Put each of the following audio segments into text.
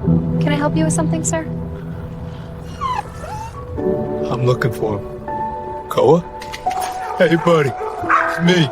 Can I help you with something, sir? I'm looking for him. Koa? Hey, buddy. It's me.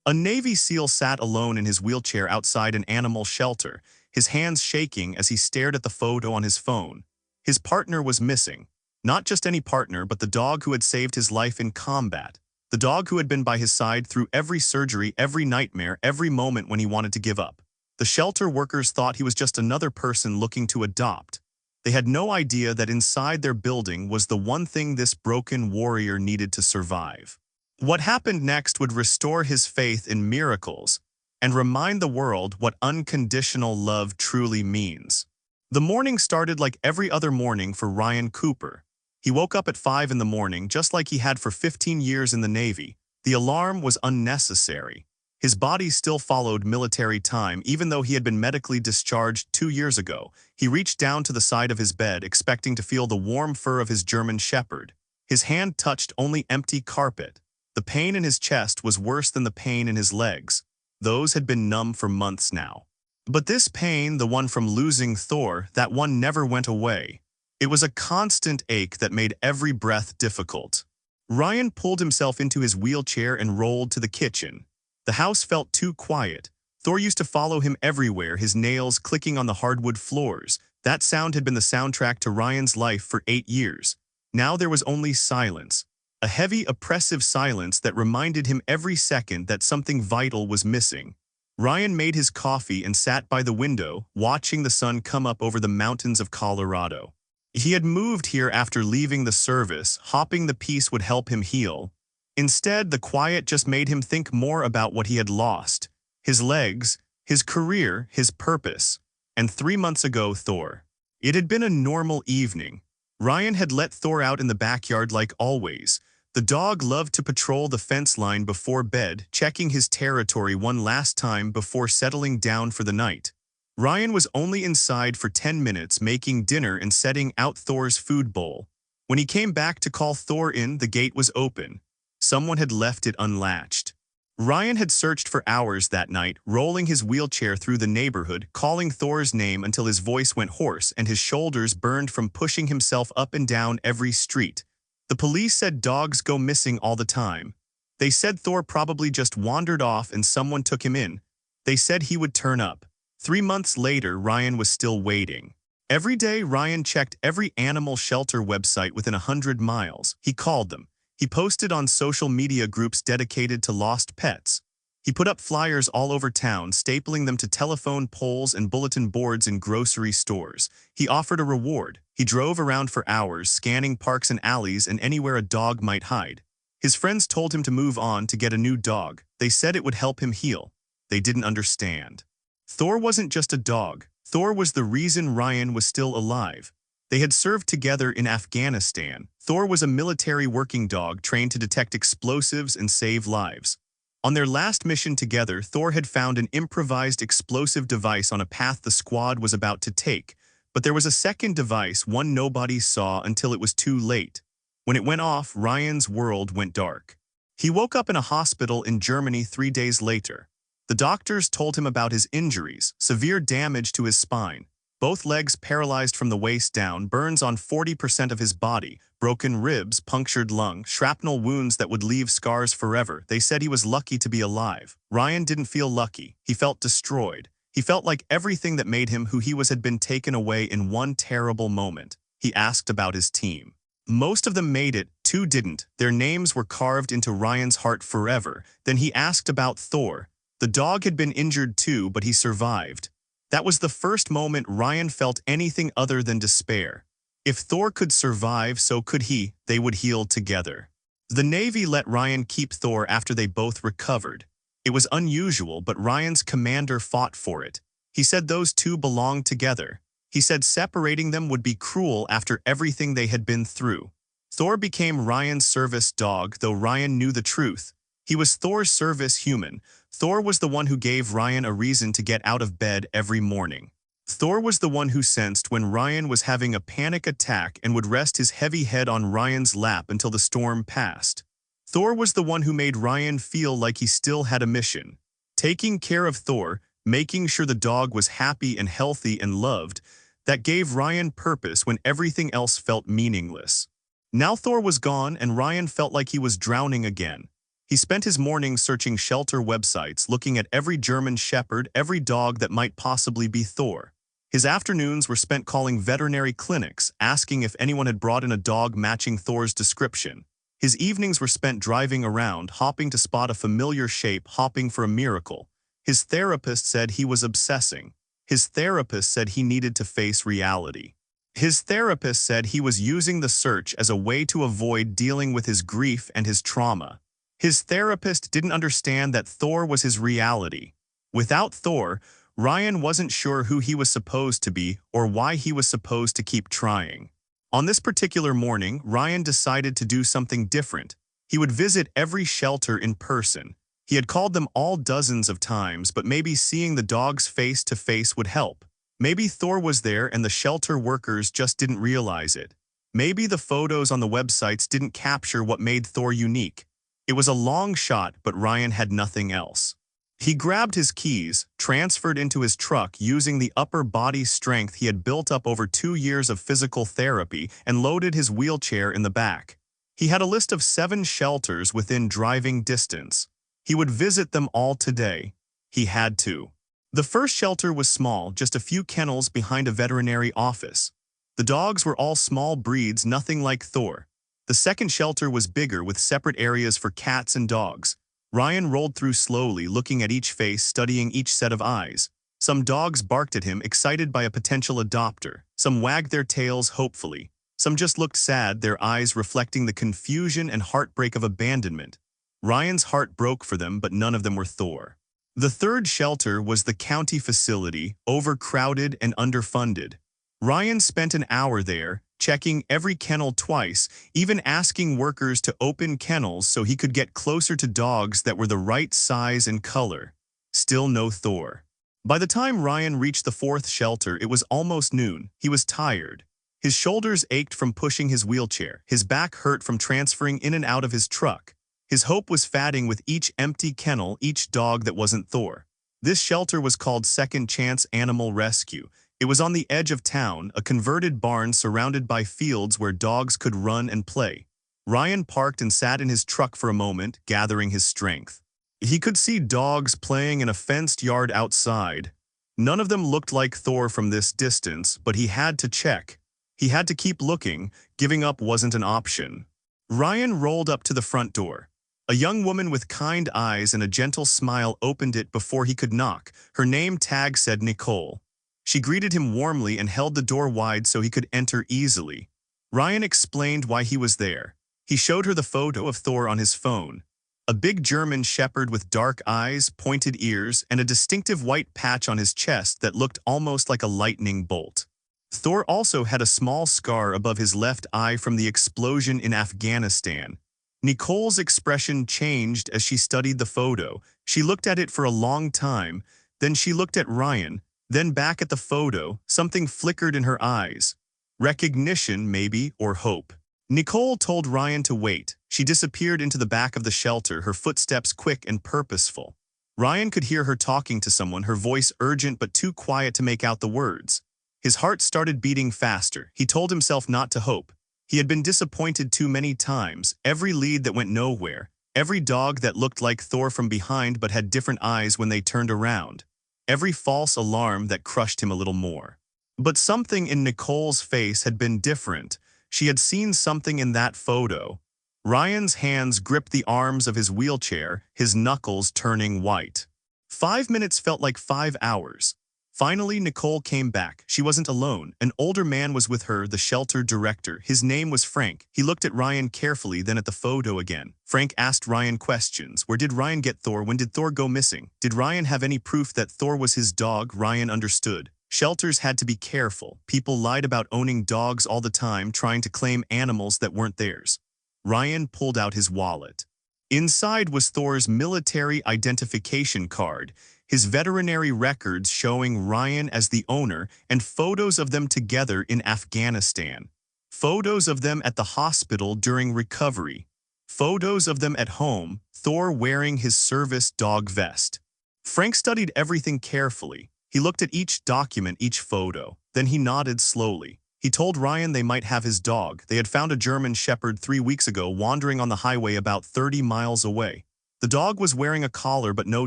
A Navy SEAL sat alone in his wheelchair outside an animal shelter, his hands shaking as he stared at the photo on his phone. His partner was missing. Not just any partner, but the dog who had saved his life in combat. The dog who had been by his side through every surgery, every nightmare, every moment when he wanted to give up. The shelter workers thought he was just another person looking to adopt. They had no idea that inside their building was the one thing this broken warrior needed to survive. What happened next would restore his faith in miracles and remind the world what unconditional love truly means. The morning started like every other morning for Ryan Cooper. He woke up at 5 in the morning just like he had for 15 years in the Navy. The alarm was unnecessary. His body still followed military time even though he had been medically discharged 2 years ago. He reached down to the side of his bed expecting to feel the warm fur of his German shepherd. His hand touched only empty carpet. The pain in his chest was worse than the pain in his legs. Those had been numb for months now. But this pain, the one from losing Thor, that one never went away. It was a constant ache that made every breath difficult. Ryan pulled himself into his wheelchair and rolled to the kitchen. The house felt too quiet. Thor used to follow him everywhere, his nails clicking on the hardwood floors. That sound had been the soundtrack to Ryan's life for 8 years. Now there was only silence. A heavy, oppressive silence that reminded him every second that something vital was missing. Ryan made his coffee and sat by the window, watching the sun come up over the mountains of Colorado. He had moved here after leaving the service, hoping the peace would help him heal. Instead, the quiet just made him think more about what he had lost. His legs, his career, his purpose. And 3 months ago, Thor. It had been a normal evening. Ryan had let Thor out in the backyard like always. The dog loved to patrol the fence line before bed, checking his territory one last time before settling down for the night. Ryan was only inside for 10 minutes making dinner and setting out Thor's food bowl. When he came back to call Thor in, the gate was open. Someone had left it unlatched. Ryan had searched for hours that night, rolling his wheelchair through the neighborhood, calling Thor's name until his voice went hoarse and his shoulders burned from pushing himself up and down every street. The police said dogs go missing all the time. They said Thor probably just wandered off and someone took him in. They said he would turn up. 3 months later, Ryan was still waiting. Every day, Ryan checked every animal shelter website within 100 miles. He called them. He posted on social media groups dedicated to lost pets. He put up flyers all over town, stapling them to telephone poles and bulletin boards in grocery stores. He offered a reward. He drove around for hours, scanning parks and alleys and anywhere a dog might hide. His friends told him to move on to get a new dog. They said it would help him heal. They didn't understand. Thor wasn't just a dog. Thor was the reason Ryan was still alive. They had served together in Afghanistan. Thor was a military working dog trained to detect explosives and save lives. On their last mission together, Thor had found an improvised explosive device on a path the squad was about to take. But there was a second device, one nobody saw until it was too late. When it went off, Ryan's world went dark. He woke up in a hospital in Germany 3 days later. The doctors told him about his injuries, severe damage to his spine, both legs paralyzed from the waist down, burns on 40% of his body, broken ribs, punctured lung, shrapnel wounds that would leave scars forever. They said he was lucky to be alive. Ryan didn't feel lucky. He felt destroyed. He felt like everything that made him who he was had been taken away in one terrible moment. He asked about his team. Most of them made it, 2 didn't. Their names were carved into Ryan's heart forever. Then he asked about Thor. The dog had been injured too, but he survived. That was the first moment Ryan felt anything other than despair. If Thor could survive, so could he. They would heal together. The Navy let Ryan keep Thor after they both recovered. It was unusual, but Ryan's commander fought for it. He said those two belonged together. He said separating them would be cruel after everything they had been through. Thor became Ryan's service dog, though Ryan knew the truth. He was Thor's service human. Thor was the one who gave Ryan a reason to get out of bed every morning. Thor was the one who sensed when Ryan was having a panic attack and would rest his heavy head on Ryan's lap until the storm passed. Thor was the one who made Ryan feel like he still had a mission. Taking care of Thor, making sure the dog was happy and healthy and loved, that gave Ryan purpose when everything else felt meaningless. Now Thor was gone and Ryan felt like he was drowning again. He spent his mornings searching shelter websites, looking at every German shepherd, every dog that might possibly be Thor. His afternoons were spent calling veterinary clinics, asking if anyone had brought in a dog matching Thor's description. His evenings were spent driving around, hopping to spot a familiar shape, hopping for a miracle. His therapist said he was obsessing. His therapist said he needed to face reality. His therapist said he was using the search as a way to avoid dealing with his grief and his trauma. His therapist didn't understand that Thor was his reality. Without Thor, Ryan wasn't sure who he was supposed to be or why he was supposed to keep trying. On this particular morning, Ryan decided to do something different. He would visit every shelter in person. He had called them all dozens of times, but maybe seeing the dogs face to face would help. Maybe Thor was there and the shelter workers just didn't realize it. Maybe the photos on the websites didn't capture what made Thor unique. It was a long shot, but Ryan had nothing else. He grabbed his keys, transferred into his truck using the upper body strength he had built up over 2 years of physical therapy, and loaded his wheelchair in the back. He had a list of 7 shelters within driving distance. He would visit them all today. He had to. The first shelter was small, just a few kennels behind a veterinary office. The dogs were all small breeds, nothing like Thor. The second shelter was bigger, with separate areas for cats and dogs. Ryan rolled through slowly, looking at each face, studying each set of eyes. Some dogs barked at him, excited by a potential adopter. Some wagged their tails hopefully. Some just looked sad, their eyes reflecting the confusion and heartbreak of abandonment. Ryan's heart broke for them, but none of them were Thor. The third shelter was the county facility, overcrowded and underfunded. Ryan spent an hour there, checking every kennel twice, even asking workers to open kennels so he could get closer to dogs that were the right size and color. Still no Thor. By the time Ryan reached the fourth shelter, it was almost noon. He was tired. His shoulders ached from pushing his wheelchair. His back hurt from transferring in and out of his truck. His hope was fading with each empty kennel, each dog that wasn't Thor. This shelter was called Second Chance Animal Rescue. It was on the edge of town, a converted barn surrounded by fields where dogs could run and play. Ryan parked and sat in his truck for a moment, gathering his strength. He could see dogs playing in a fenced yard outside. None of them looked like Thor from this distance, but he had to check. He had to keep looking. Giving up wasn't an option. Ryan rolled up to the front door. A young woman with kind eyes and a gentle smile opened it before he could knock. Her name tag said Nicole. She greeted him warmly and held the door wide so he could enter easily. Ryan explained why he was there. He showed her the photo of Thor on his phone. A big German shepherd with dark eyes, pointed ears, and a distinctive white patch on his chest that looked almost like a lightning bolt. Thor also had a small scar above his left eye from the explosion in Afghanistan. Nicole's expression changed as she studied the photo. She looked at it for a long time, then she looked at Ryan, then back at the photo. Something flickered in her eyes. Recognition, maybe, or hope. Nicole told Ryan to wait. She disappeared into the back of the shelter, her footsteps quick and purposeful. Ryan could hear her talking to someone, her voice urgent but too quiet to make out the words. His heart started beating faster. He told himself not to hope. He had been disappointed too many times, every lead that went nowhere, every dog that looked like Thor from behind but had different eyes when they turned around, every false alarm that crushed him a little more. But something in Nicole's face had been different. She had seen something in that photo. Ryan's hands gripped the arms of his wheelchair, his knuckles turning white. 5 minutes felt like 5 hours. Finally, Nicole came back. She wasn't alone. An older man was with her, the shelter director. His name was Frank. He looked at Ryan carefully, then at the photo again. Frank asked Ryan questions. Where did Ryan get Thor? When did Thor go missing? Did Ryan have any proof that Thor was his dog? Ryan understood. Shelters had to be careful. People lied about owning dogs all the time, trying to claim animals that weren't theirs. Ryan pulled out his wallet. Inside was Thor's military identification card, his veterinary records showing Ryan as the owner, and photos of them together in Afghanistan. Photos of them at the hospital during recovery. Photos of them at home, Thor wearing his service dog vest. Frank studied everything carefully. He looked at each document, each photo. Then he nodded slowly. He told Ryan they might have his dog. They had found a German shepherd 3 weeks ago wandering on the highway about 30 miles away. The dog was wearing a collar but no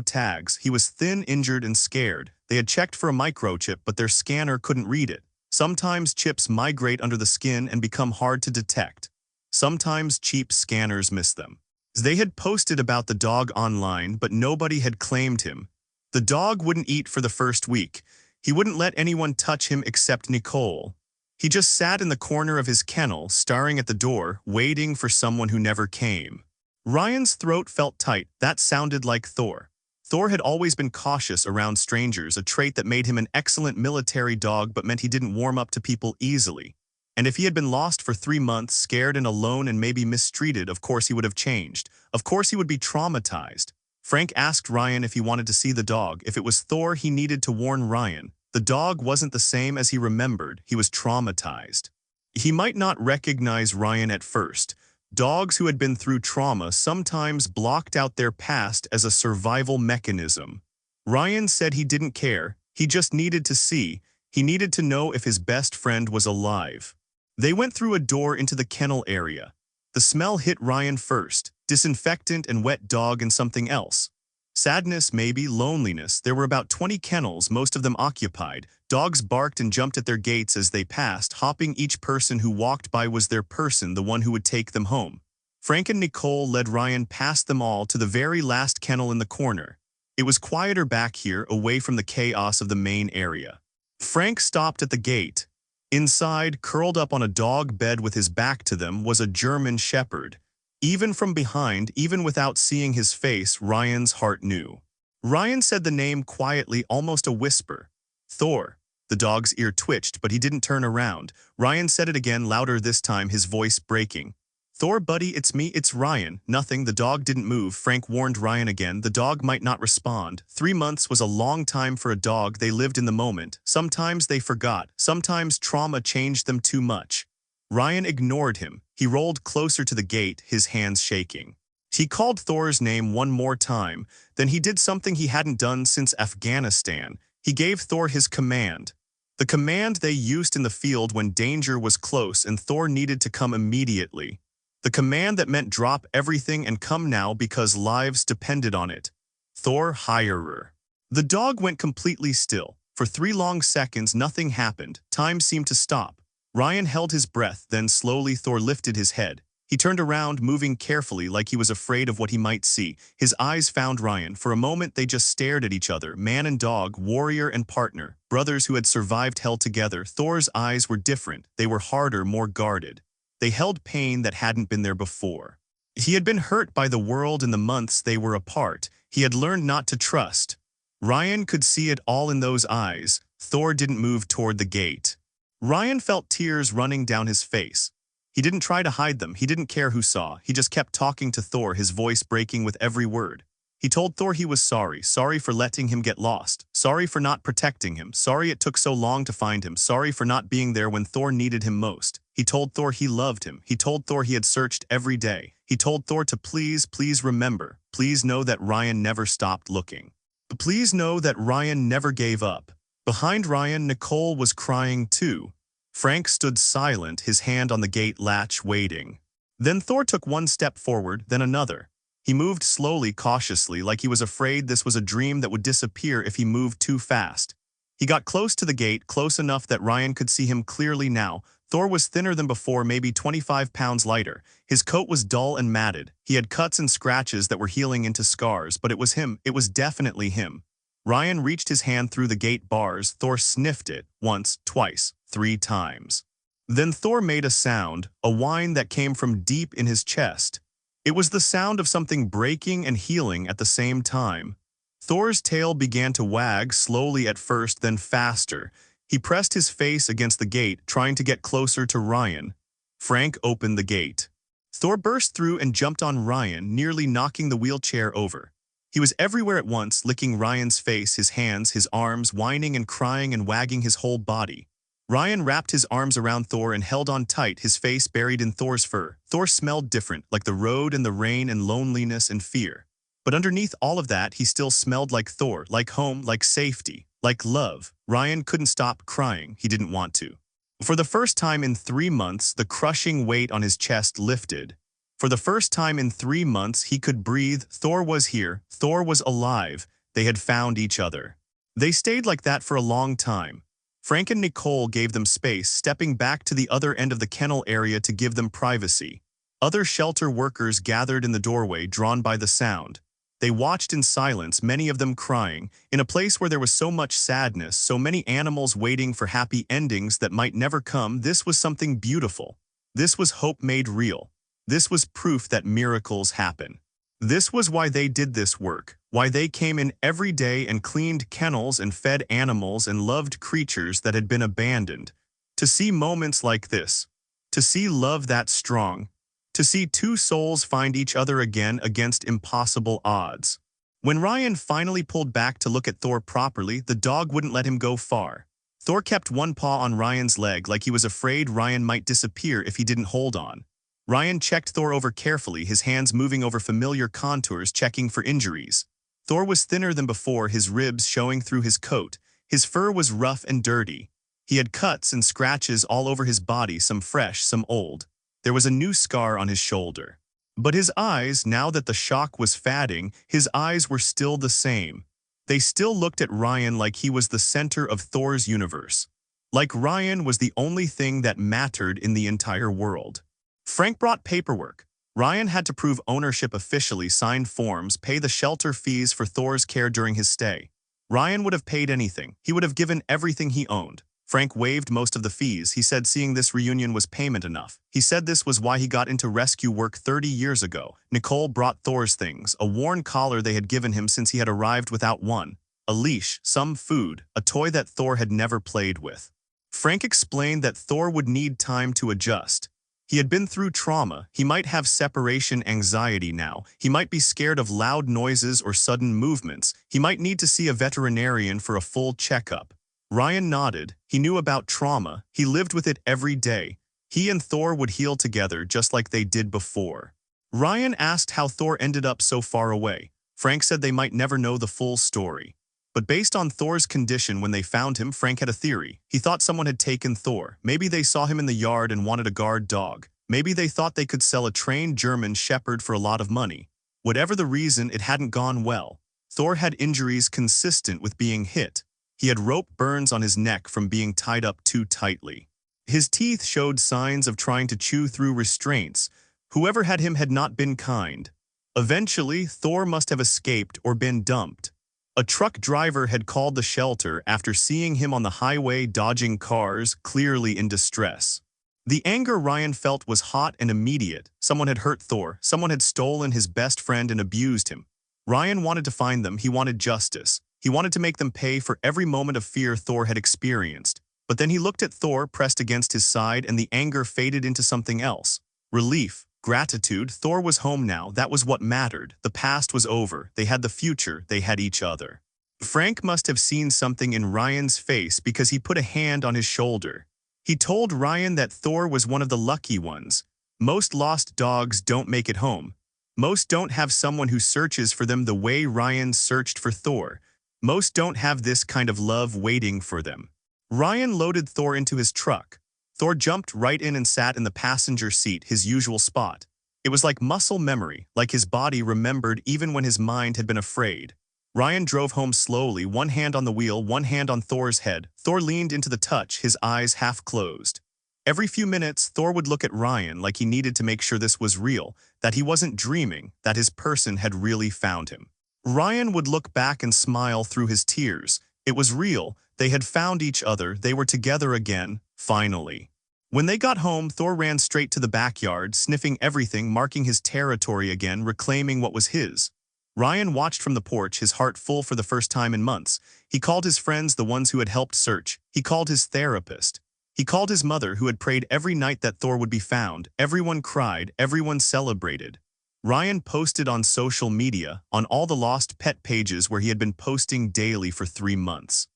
tags. He was thin, injured, and scared. They had checked for a microchip, but their scanner couldn't read it. Sometimes chips migrate under the skin and become hard to detect. Sometimes cheap scanners miss them. They had posted about the dog online, but nobody had claimed him. The dog wouldn't eat for the first week. He wouldn't let anyone touch him except Nicole. He just sat in the corner of his kennel, staring at the door, waiting for someone who never came. Ryan's throat felt tight. That sounded like Thor. Thor had always been cautious around strangers, a trait that made him an excellent military dog but meant he didn't warm up to people easily. And if he had been lost for 3 months, scared and alone and maybe mistreated, of course he would have changed. Of course he would be traumatized. Frank asked Ryan if he wanted to see the dog. If it was Thor, he needed to warn Ryan. The dog wasn't the same as he remembered. He was traumatized. He might not recognize Ryan at first. Dogs who had been through trauma sometimes blocked out their past as a survival mechanism. Ryan said he didn't care. He just needed to see. He needed to know if his best friend was alive. They went through a door into the kennel area. The smell hit Ryan first, disinfectant and wet dog and something else. Sadness, maybe, loneliness. There were about 20 kennels, most of them occupied. Dogs barked and jumped at their gates as they passed, hopping. Each person who walked by was their person, the one who would take them home. Frank and Nicole led Ryan past them all to the very last kennel in the corner. It was quieter back here, away from the chaos of the main area. Frank stopped at the gate. Inside, curled up on a dog bed with his back to them, was a German shepherd. Even from behind, even without seeing his face, Ryan's heart knew. Ryan said the name quietly, almost a whisper. Thor. The dog's ear twitched, but he didn't turn around. Ryan said it again, louder this time, his voice breaking. Thor, buddy, it's me, it's Ryan. Nothing, the dog didn't move. Frank warned Ryan again. The dog might not respond. 3 months was a long time for a dog. They lived in the moment. Sometimes they forgot. Sometimes trauma changed them too much. Ryan ignored him. He rolled closer to the gate, his hands shaking. He called Thor's name one more time. Then he did something he hadn't done since Afghanistan. He gave Thor his command. The command they used in the field when danger was close and Thor needed to come immediately. The command that meant drop everything and come now because lives depended on it. Thor, hirer. The dog went completely still. For 3 long seconds, nothing happened. Time seemed to stop. Ryan held his breath, then slowly Thor lifted his head. He turned around, moving carefully like he was afraid of what he might see. His eyes found Ryan. For a moment, they just stared at each other, man and dog, warrior and partner, brothers who had survived hell together. Thor's eyes were different. They were harder, more guarded. They held pain that hadn't been there before. He had been hurt by the world in the months they were apart. He had learned not to trust. Ryan could see it all in those eyes. Thor didn't move toward the gate. Ryan felt tears running down his face. He didn't try to hide them. He didn't care who saw. He just kept talking to Thor, his voice breaking with every word. He told Thor he was sorry for letting him get lost, sorry for not protecting him, sorry it took so long to find him, sorry for not being there when Thor needed him most. He told Thor he loved him. He told Thor he had searched every day. He told Thor to please remember, please know that Ryan never stopped looking. Please know that Ryan never gave up. Behind Ryan, Nicole was crying too. Frank stood silent, his hand on the gate latch, waiting. Then Thor took one step forward, then another. He moved slowly, cautiously, like he was afraid this was a dream that would disappear if he moved too fast. He got close to the gate, close enough that Ryan could see him clearly now. Thor was thinner than before, maybe 25 pounds lighter. His coat was dull and matted. He had cuts and scratches that were healing into scars, but it was him. It was definitely him. Ryan reached his hand through the gate bars. Thor sniffed it, once, twice, 3 times. Then Thor made a sound, a whine that came from deep in his chest. It was the sound of something breaking and healing at the same time. Thor's tail began to wag, slowly at first, then faster. He pressed his face against the gate, trying to get closer to Ryan. Frank opened the gate. Thor burst through and jumped on Ryan, nearly knocking the wheelchair over. He was everywhere at once, licking Ryan's face, his hands, his arms, whining and crying and wagging his whole body. Ryan wrapped his arms around Thor and held on tight, his face buried in Thor's fur. Thor smelled different, like the road and the rain and loneliness and fear. But underneath all of that, he still smelled like Thor, like home, like safety, like love. Ryan couldn't stop crying. He didn't want to. For the first time in 3 months, the crushing weight on his chest lifted. For the first time in 3 months, he could breathe. Thor was here. Thor was alive. They had found each other. They stayed like that for a long time. Frank and Nicole gave them space, stepping back to the other end of the kennel area to give them privacy. Other shelter workers gathered in the doorway, drawn by the sound. They watched in silence, many of them crying, in a place where there was so much sadness, so many animals waiting for happy endings that might never come. This was something beautiful. This was hope made real. This was proof that miracles happen. This was why they did this work, why they came in every day and cleaned kennels and fed animals and loved creatures that had been abandoned. To see moments like this, to see love that strong, to see two souls find each other again against impossible odds. When Ryan finally pulled back to look at Thor properly, the dog wouldn't let him go far. Thor kept one paw on Ryan's leg like he was afraid Ryan might disappear if he didn't hold on. Ryan checked Thor over carefully, his hands moving over familiar contours, checking for injuries. Thor was thinner than before, his ribs showing through his coat. His fur was rough and dirty. He had cuts and scratches all over his body, some fresh, some old. There was a new scar on his shoulder. But his eyes, now that the shock was fading, his eyes were still the same. They still looked at Ryan like he was the center of Thor's universe. Like Ryan was the only thing that mattered in the entire world. Frank brought paperwork. Ryan had to prove ownership officially, sign forms, pay the shelter fees for Thor's care during his stay. Ryan would have paid anything. He would have given everything he owned. Frank waived most of the fees. He said seeing this reunion was payment enough. He said this was why he got into rescue work 30 years ago. Nicole brought Thor's things, a worn collar they had given him since he had arrived without one, a leash, some food, a toy that Thor had never played with. Frank explained that Thor would need time to adjust. He had been through trauma. He might have separation anxiety now. He might be scared of loud noises or sudden movements. He might need to see a veterinarian for a full checkup. Ryan nodded. He knew about trauma. He lived with it every day. He and Thor would heal together just like they did before. Ryan asked how Thor ended up so far away. Frank said they might never know the full story. But based on Thor's condition when they found him, Frank had a theory. He thought someone had taken Thor. Maybe they saw him in the yard and wanted a guard dog. Maybe they thought they could sell a trained German shepherd for a lot of money. Whatever the reason, it hadn't gone well. Thor had injuries consistent with being hit. He had rope burns on his neck from being tied up too tightly. His teeth showed signs of trying to chew through restraints. Whoever had him had not been kind. Eventually, Thor must have escaped or been dumped. A truck driver had called the shelter after seeing him on the highway dodging cars, clearly in distress. The anger Ryan felt was hot and immediate. Someone had hurt Thor. Someone had stolen his best friend and abused him. Ryan wanted to find them. He wanted justice. He wanted to make them pay for every moment of fear Thor had experienced. But then he looked at Thor pressed against his side and the anger faded into something else. Relief, gratitude. Thor was home now. That was what mattered. The past was over. They had the future. They had each other. Frank must have seen something in Ryan's face because he put a hand on his shoulder. He told Ryan that Thor was one of the lucky ones. Most lost dogs don't make it home. Most don't have someone who searches for them the way Ryan searched for Thor. Most don't have this kind of love waiting for them. Ryan loaded Thor into his truck. Thor jumped right in and sat in the passenger seat, his usual spot. It was like muscle memory, like his body remembered even when his mind had been afraid. Ryan drove home slowly, one hand on the wheel, one hand on Thor's head. Thor leaned into the touch, his eyes half closed. Every few minutes, Thor would look at Ryan like he needed to make sure this was real, that he wasn't dreaming, that his person had really found him. Ryan would look back and smile through his tears. It was real. They had found each other. They were together again, finally. When they got home, Thor ran straight to the backyard, sniffing everything, marking his territory again, reclaiming what was his. Ryan watched from the porch, his heart full for the first time in months. He called his friends, the ones who had helped search. He called his therapist. He called his mother, who had prayed every night that Thor would be found. Everyone cried. Everyone celebrated. Ryan posted on social media, on all the lost pet pages where he had been posting daily for 3 months.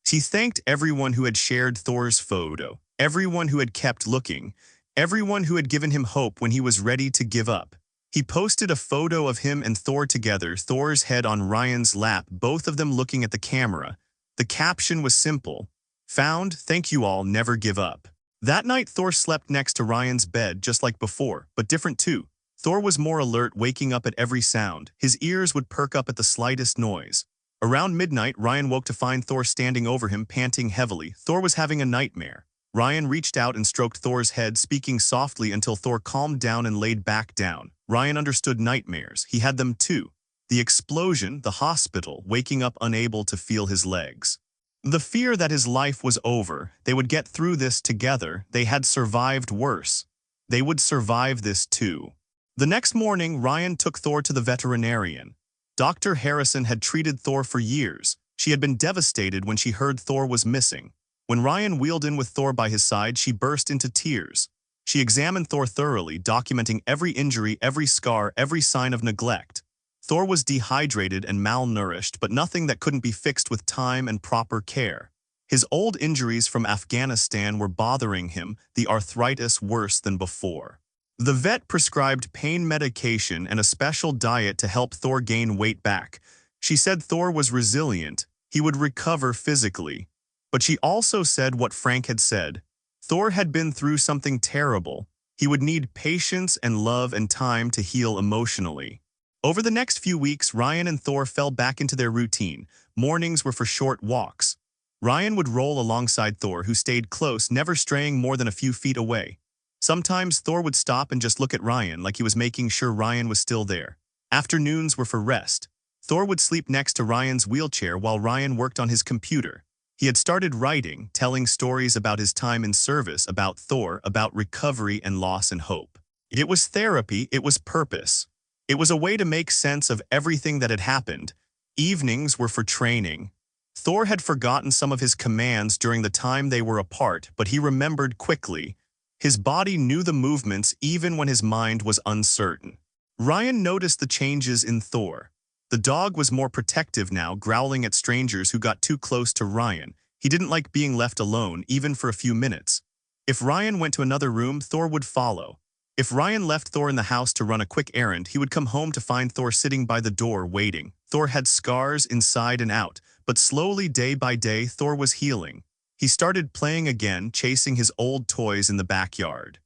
He thanked everyone who had shared Thor's photo, everyone who had kept looking, everyone who had given him hope when he was ready to give up. He posted a photo of him and Thor together, Thor's head on Ryan's lap, both of them looking at the camera. The caption was simple: "Found, thank you all, never give up." That night Thor slept next to Ryan's bed just like before, but different too. Thor was more alert, waking up at every sound. His ears would perk up at the slightest noise. Around midnight, Ryan woke to find Thor standing over him, panting heavily. Thor was having a nightmare. Ryan reached out and stroked Thor's head, speaking softly until Thor calmed down and laid back down. Ryan understood nightmares. He had them too. The explosion, the hospital, waking up unable to feel his legs. The fear that his life was over. They would get through this together. They had survived worse. They would survive this too. The next morning, Ryan took Thor to the veterinarian. Dr. Harrison had treated Thor for years. She had been devastated when she heard Thor was missing. When Ryan wheeled in with Thor by his side, she burst into tears. She examined Thor thoroughly, documenting every injury, every scar, every sign of neglect. Thor was dehydrated and malnourished, but nothing that couldn't be fixed with time and proper care. His old injuries from Afghanistan were bothering him, the arthritis worse than before. The vet prescribed pain medication and a special diet to help Thor gain weight back. She said Thor was resilient. He would recover physically. But she also said what Frank had said. Thor had been through something terrible. He would need patience and love and time to heal emotionally. Over the next few weeks, Ryan and Thor fell back into their routine. Mornings were for short walks. Ryan would roll alongside Thor, who stayed close, never straying more than a few feet away. Sometimes Thor would stop and just look at Ryan like he was making sure Ryan was still there. Afternoons were for rest. Thor would sleep next to Ryan's wheelchair while Ryan worked on his computer. He had started writing, telling stories about his time in service, about Thor, about recovery and loss and hope. It was therapy, it was purpose. It was a way to make sense of everything that had happened. Evenings were for training. Thor had forgotten some of his commands during the time they were apart, but he remembered quickly. His body knew the movements even when his mind was uncertain. Ryan noticed the changes in Thor. The dog was more protective now, growling at strangers who got too close to Ryan. He didn't like being left alone, even for a few minutes. If Ryan went to another room, Thor would follow. If Ryan left Thor in the house to run a quick errand, he would come home to find Thor sitting by the door waiting. Thor had scars inside and out, but slowly, day by day, Thor was healing. He started playing again, chasing his old toys in the backyard.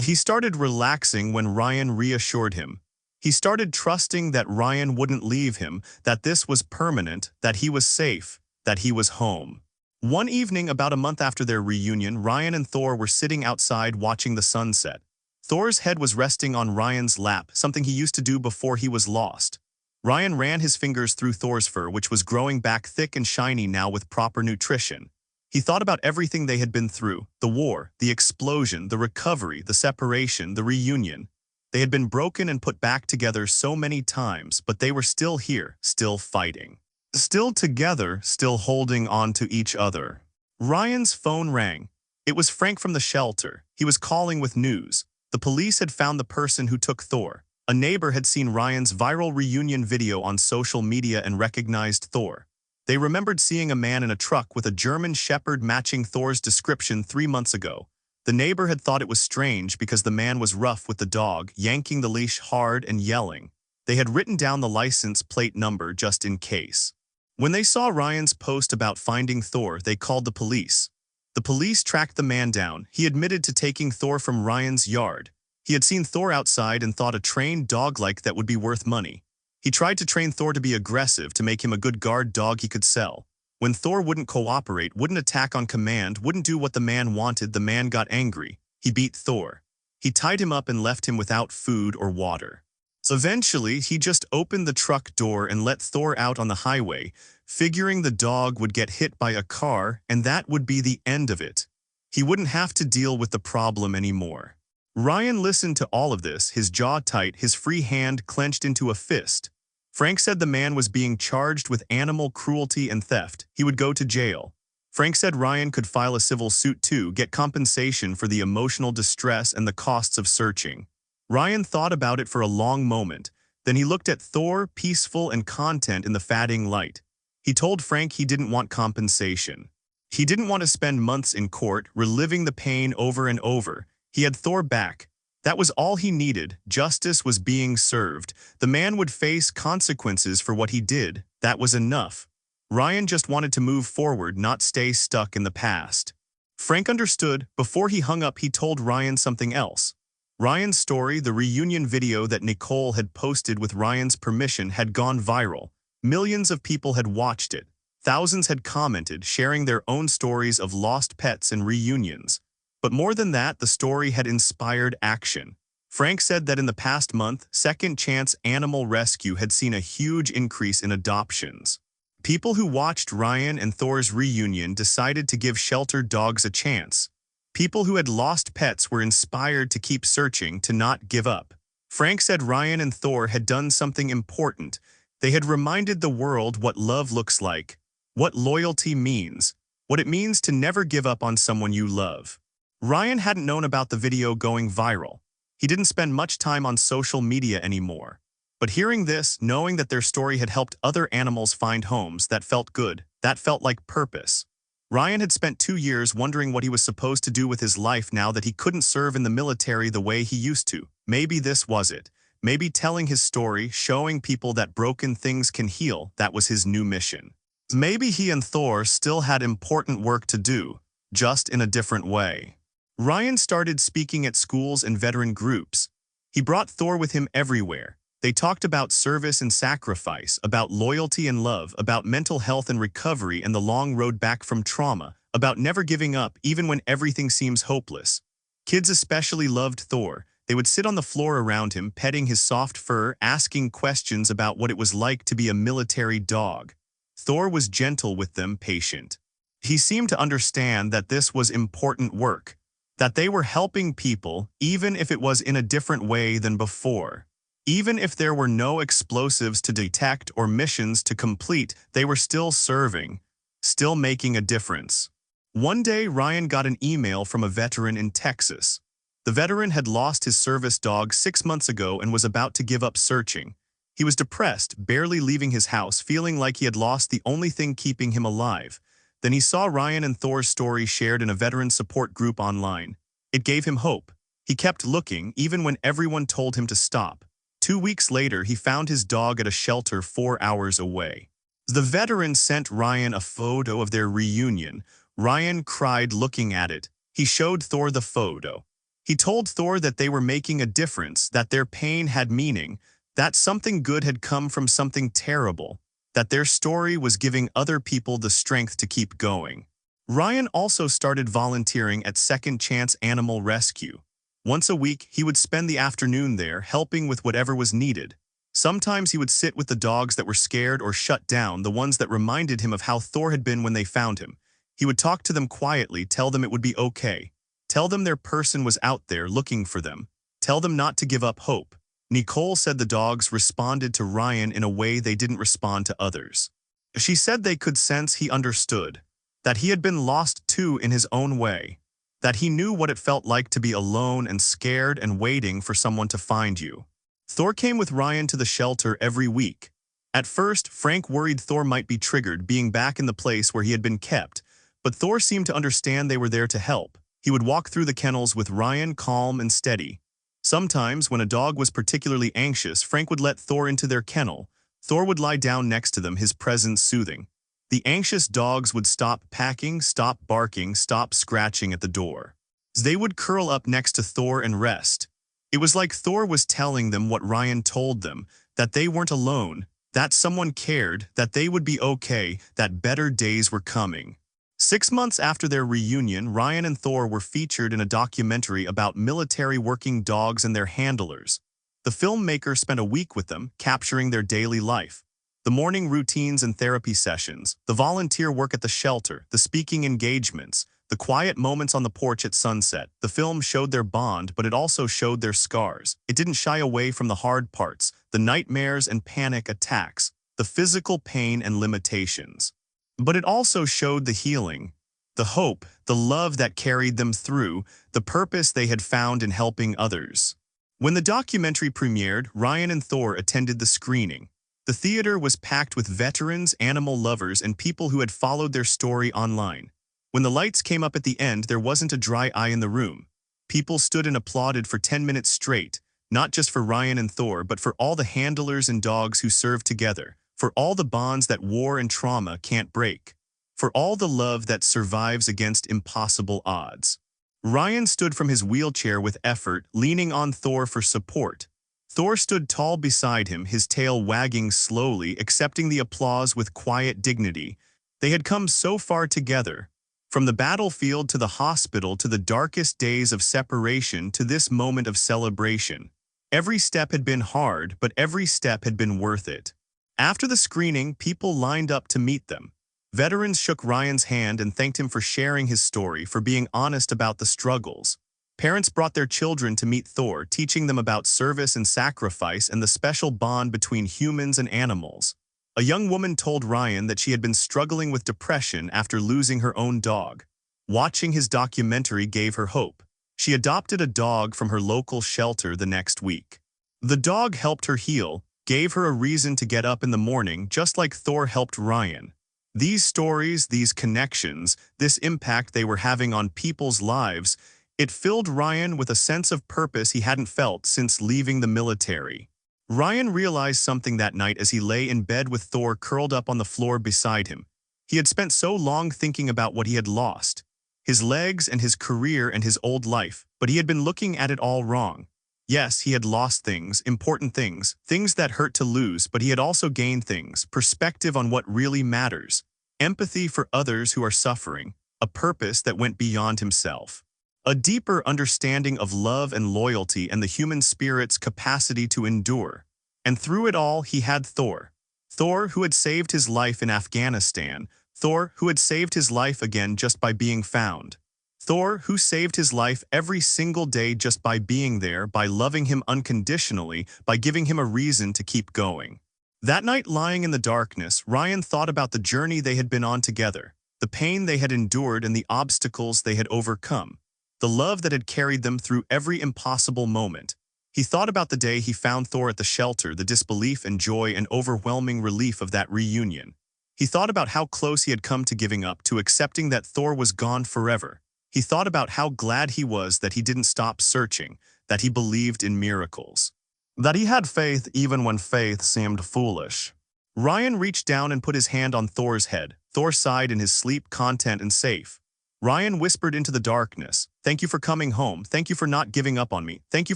He started relaxing when Ryan reassured him. He started trusting that Ryan wouldn't leave him, that this was permanent, that he was safe, that he was home. One evening, about a month after their reunion, Ryan and Thor were sitting outside watching the sunset. Thor's head was resting on Ryan's lap, something he used to do before he was lost. Ryan ran his fingers through Thor's fur, which was growing back thick and shiny now with proper nutrition. He thought about everything they had been through: the war, the explosion, the recovery, the separation, the reunion. They had been broken and put back together so many times, but they were still here, still fighting. Still together, still holding on to each other. Ryan's phone rang. It was Frank from the shelter. He was calling with news. The police had found the person who took Thor. A neighbor had seen Ryan's viral reunion video on social media and recognized Thor. They remembered seeing a man in a truck with a German Shepherd matching Thor's description 3 months ago. The neighbor had thought it was strange because the man was rough with the dog, yanking the leash hard and yelling. They had written down the license plate number just in case. When they saw Ryan's post about finding Thor, they called the police. The police tracked the man down. He admitted to taking Thor from Ryan's yard. He had seen Thor outside and thought a trained dog like that would be worth money. He tried to train Thor to be aggressive, to make him a good guard dog he could sell. When Thor wouldn't cooperate, wouldn't attack on command, wouldn't do what the man wanted, the man got angry. He beat Thor. He tied him up and left him without food or water. So eventually, he just opened the truck door and let Thor out on the highway, figuring the dog would get hit by a car and that would be the end of it. He wouldn't have to deal with the problem anymore. Ryan listened to all of this, his jaw tight, his free hand clenched into a fist. Frank said the man was being charged with animal cruelty and theft. He would go to jail. Frank said Ryan could file a civil suit too, get compensation for the emotional distress and the costs of searching. Ryan thought about it for a long moment. Then he looked at Thor, peaceful and content in the fading light. He told Frank he didn't want compensation. He didn't want to spend months in court, reliving the pain over and over. He had Thor back. That was all he needed. Justice was being served. The man would face consequences for what he did. That was enough. Ryan just wanted to move forward, not stay stuck in the past. Frank understood. Before he hung up, he told Ryan something else. Ryan's story, the reunion video that Nicole had posted with Ryan's permission, had gone viral. Millions of people had watched it. Thousands had commented, sharing their own stories of lost pets and reunions. But more than that, the story had inspired action. Frank said that in the past month, Second Chance Animal Rescue had seen a huge increase in adoptions. People who watched Ryan and Thor's reunion decided to give sheltered dogs a chance. People who had lost pets were inspired to keep searching, to not give up. Frank said Ryan and Thor had done something important. They had reminded the world what love looks like, what loyalty means, what it means to never give up on someone you love. Ryan hadn't known about the video going viral. He didn't spend much time on social media anymore. But hearing this, knowing that their story had helped other animals find homes, that felt good. That felt like purpose. Ryan had spent 2 years wondering what he was supposed to do with his life now that he couldn't serve in the military the way he used to. Maybe this was it. Maybe telling his story, showing people that broken things can heal, that was his new mission. Maybe he and Thor still had important work to do, just in a different way. Ryan started speaking at schools and veteran groups. He brought Thor with him everywhere. They talked about service and sacrifice, about loyalty and love, about mental health and recovery and the long road back from trauma, about never giving up even when everything seems hopeless. Kids especially loved Thor. They would sit on the floor around him, petting his soft fur, asking questions about what it was like to be a military dog. Thor was gentle with them, patient. He seemed to understand that this was important work, that they were helping people, even if it was in a different way than before. Even if there were no explosives to detect or missions to complete, they were still serving, still making a difference. One day, Ryan got an email from a veteran in Texas. The veteran had lost his service dog 6 months ago and was about to give up searching. He was depressed, barely leaving his house, feeling like he had lost the only thing keeping him alive. Then he saw Ryan and Thor's story shared in a veteran support group online. It gave him hope. He kept looking, even when everyone told him to stop. 2 weeks later, he found his dog at a shelter 4 hours away. The veteran sent Ryan a photo of their reunion. Ryan cried looking at it. He showed Thor the photo. He told Thor that they were making a difference, that their pain had meaning, that something good had come from something terrible, that their story was giving other people the strength to keep going. Ryan also started volunteering at Second Chance Animal Rescue. Once a week, he would spend the afternoon there, helping with whatever was needed. Sometimes he would sit with the dogs that were scared or shut down, the ones that reminded him of how Thor had been when they found him. He would talk to them quietly, tell them it would be okay. Tell them their person was out there looking for them. Tell them not to give up hope. Nicole said the dogs responded to Ryan in a way they didn't respond to others. She said they could sense he understood, that he had been lost too in his own way, that he knew what it felt like to be alone and scared and waiting for someone to find you. Thor came with Ryan to the shelter every week. At first, Frank worried Thor might be triggered, being back in the place where he had been kept, but Thor seemed to understand they were there to help. He would walk through the kennels with Ryan, calm and steady. Sometimes, when a dog was particularly anxious, Frank would let Thor into their kennel. Thor would lie down next to them, his presence soothing. The anxious dogs would stop packing, stop barking, stop scratching at the door. They would curl up next to Thor and rest. It was like Thor was telling them what Ryan told them, that they weren't alone, that someone cared, that they would be okay, that better days were coming. 6 months after their reunion, Ryan and Thor were featured in a documentary about military working dogs and their handlers. The filmmaker spent a week with them, capturing their daily life. The morning routines and therapy sessions, the volunteer work at the shelter, the speaking engagements, the quiet moments on the porch at sunset. The film showed their bond, but it also showed their scars. It didn't shy away from the hard parts, the nightmares and panic attacks, the physical pain and limitations. But it also showed the healing, the hope, the love that carried them through, the purpose they had found in helping others. When the documentary premiered, Ryan and Thor attended the screening. The theater was packed with veterans, animal lovers, and people who had followed their story online. When the lights came up at the end, there wasn't a dry eye in the room. People stood and applauded for 10 minutes straight, not just for Ryan and Thor, but for all the handlers and dogs who served together, for all the bonds that war and trauma can't break, for all the love that survives against impossible odds. Ryan stood from his wheelchair with effort, leaning on Thor for support. Thor stood tall beside him, his tail wagging slowly, accepting the applause with quiet dignity. They had come so far together, from the battlefield to the hospital to the darkest days of separation to this moment of celebration. Every step had been hard, but every step had been worth it. After the screening, people lined up to meet them. Veterans shook Ryan's hand and thanked him for sharing his story, for being honest about the struggles. Parents brought their children to meet Thor, teaching them about service and sacrifice and the special bond between humans and animals. A young woman told Ryan that she had been struggling with depression after losing her own dog. Watching his documentary gave her hope. She adopted a dog from her local shelter the next week. The dog helped her heal, gave her a reason to get up in the morning, just like Thor helped Ryan. These stories, these connections, this impact they were having on people's lives, it filled Ryan with a sense of purpose he hadn't felt since leaving the military. Ryan realized something that night as he lay in bed with Thor curled up on the floor beside him. He had spent so long thinking about what he had lost, his legs and his career and his old life, but he had been looking at it all wrong. Yes, he had lost things, important things, things that hurt to lose, but he had also gained things, perspective on what really matters, empathy for others who are suffering, a purpose that went beyond himself. A deeper understanding of love and loyalty and the human spirit's capacity to endure. And through it all, he had Thor. Thor, who had saved his life in Afghanistan. Thor, who had saved his life again just by being found. Thor, who saved his life every single day just by being there, by loving him unconditionally, by giving him a reason to keep going. That night, lying in the darkness, Ryan thought about the journey they had been on together, the pain they had endured and the obstacles they had overcome. The love that had carried them through every impossible moment. He thought about the day he found Thor at the shelter, the disbelief and joy and overwhelming relief of that reunion. He thought about how close he had come to giving up, to accepting that Thor was gone forever. He thought about how glad he was that he didn't stop searching, that he believed in miracles. That he had faith even when faith seemed foolish. Ryan reached down and put his hand on Thor's head. Thor sighed in his sleep, content and safe. Ryan whispered into the darkness, "Thank you for coming home. Thank you for not giving up on me. Thank you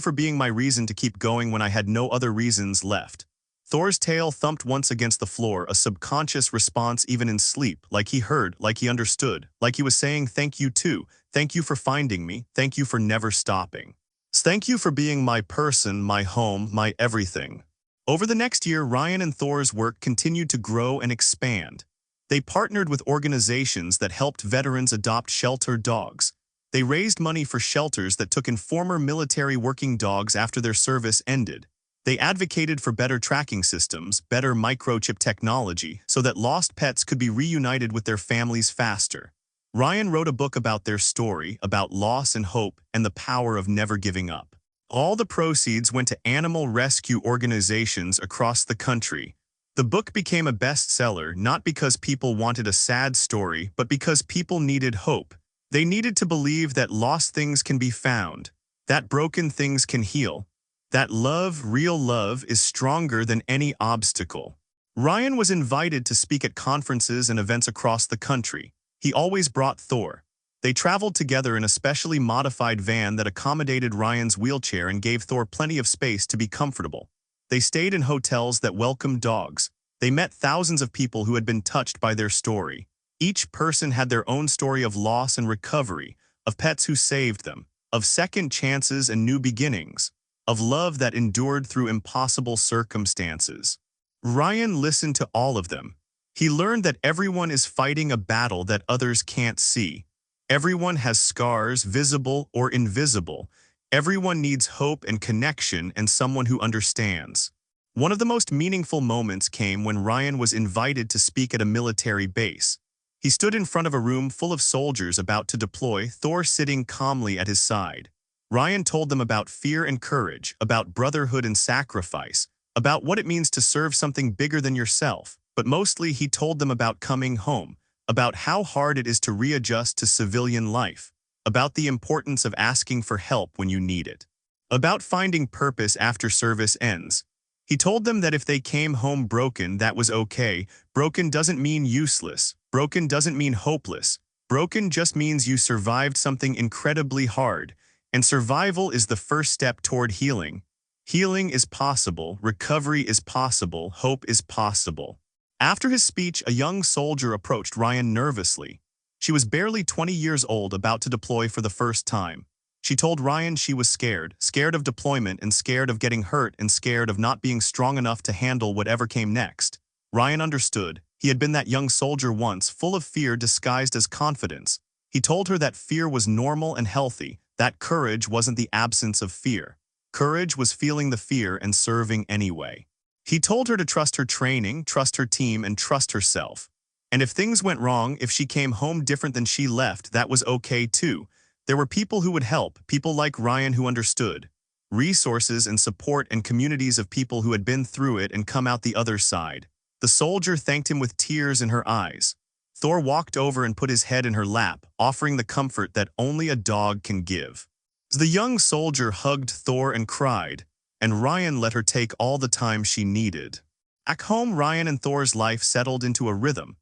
for being my reason to keep going when I had no other reasons left." Thor's tail thumped once against the floor, a subconscious response even in sleep, like he heard, like he understood, like he was saying, "Thank you too. Thank you for finding me. Thank you for never stopping. Thank you for being my person, my home, my everything." Over the next year, Ryan and Thor's work continued to grow and expand. They partnered with organizations that helped veterans adopt shelter dogs. They raised money for shelters that took in former military working dogs after their service ended. They advocated for better tracking systems, better microchip technology, so that lost pets could be reunited with their families faster. Ryan wrote a book about their story, about loss and hope, and the power of never giving up. All the proceeds went to animal rescue organizations across the country. The book became a bestseller not because people wanted a sad story, but because people needed hope. They needed to believe that lost things can be found, that broken things can heal, that love, real love, is stronger than any obstacle. Ryan was invited to speak at conferences and events across the country. He always brought Thor. They traveled together in a specially modified van that accommodated Ryan's wheelchair and gave Thor plenty of space to be comfortable. They stayed in hotels that welcomed dogs. They met thousands of people who had been touched by their story. Each person had their own story of loss and recovery, of pets who saved them, of second chances and new beginnings, of love that endured through impossible circumstances. Ryan listened to all of them. He learned that everyone is fighting a battle that others can't see. Everyone has scars, visible or invisible. Everyone needs hope and connection and someone who understands. One of the most meaningful moments came when Ryan was invited to speak at a military base. He stood in front of a room full of soldiers about to deploy, Thor sitting calmly at his side. Ryan told them about fear and courage, about brotherhood and sacrifice, about what it means to serve something bigger than yourself, but mostly he told them about coming home, about how hard it is to readjust to civilian life, about the importance of asking for help when you need it, about finding purpose after service ends. He told them that if they came home broken, that was okay. Broken doesn't mean useless. Broken doesn't mean hopeless. Broken just means you survived something incredibly hard, and survival is the first step toward healing. Healing is possible, recovery is possible, hope is possible. After his speech, a young soldier approached Ryan nervously. She was barely 20 years old, about to deploy for the first time. She told Ryan she was scared, scared of deployment and scared of getting hurt and scared of not being strong enough to handle whatever came next. Ryan understood. He had been that young soldier once, full of fear disguised as confidence. He told her that fear was normal and healthy, that courage wasn't the absence of fear. Courage was feeling the fear and serving anyway. He told her to trust her training, trust her team, and trust herself. And if things went wrong, if she came home different than she left, that was okay too. There were people who would help, people like Ryan who understood. Resources and support and communities of people who had been through it and come out the other side. The soldier thanked him with tears in her eyes. Thor walked over and put his head in her lap, offering the comfort that only a dog can give. The young soldier hugged Thor and cried, and Ryan let her take all the time she needed. At home, Ryan and Thor's life settled into a rhythm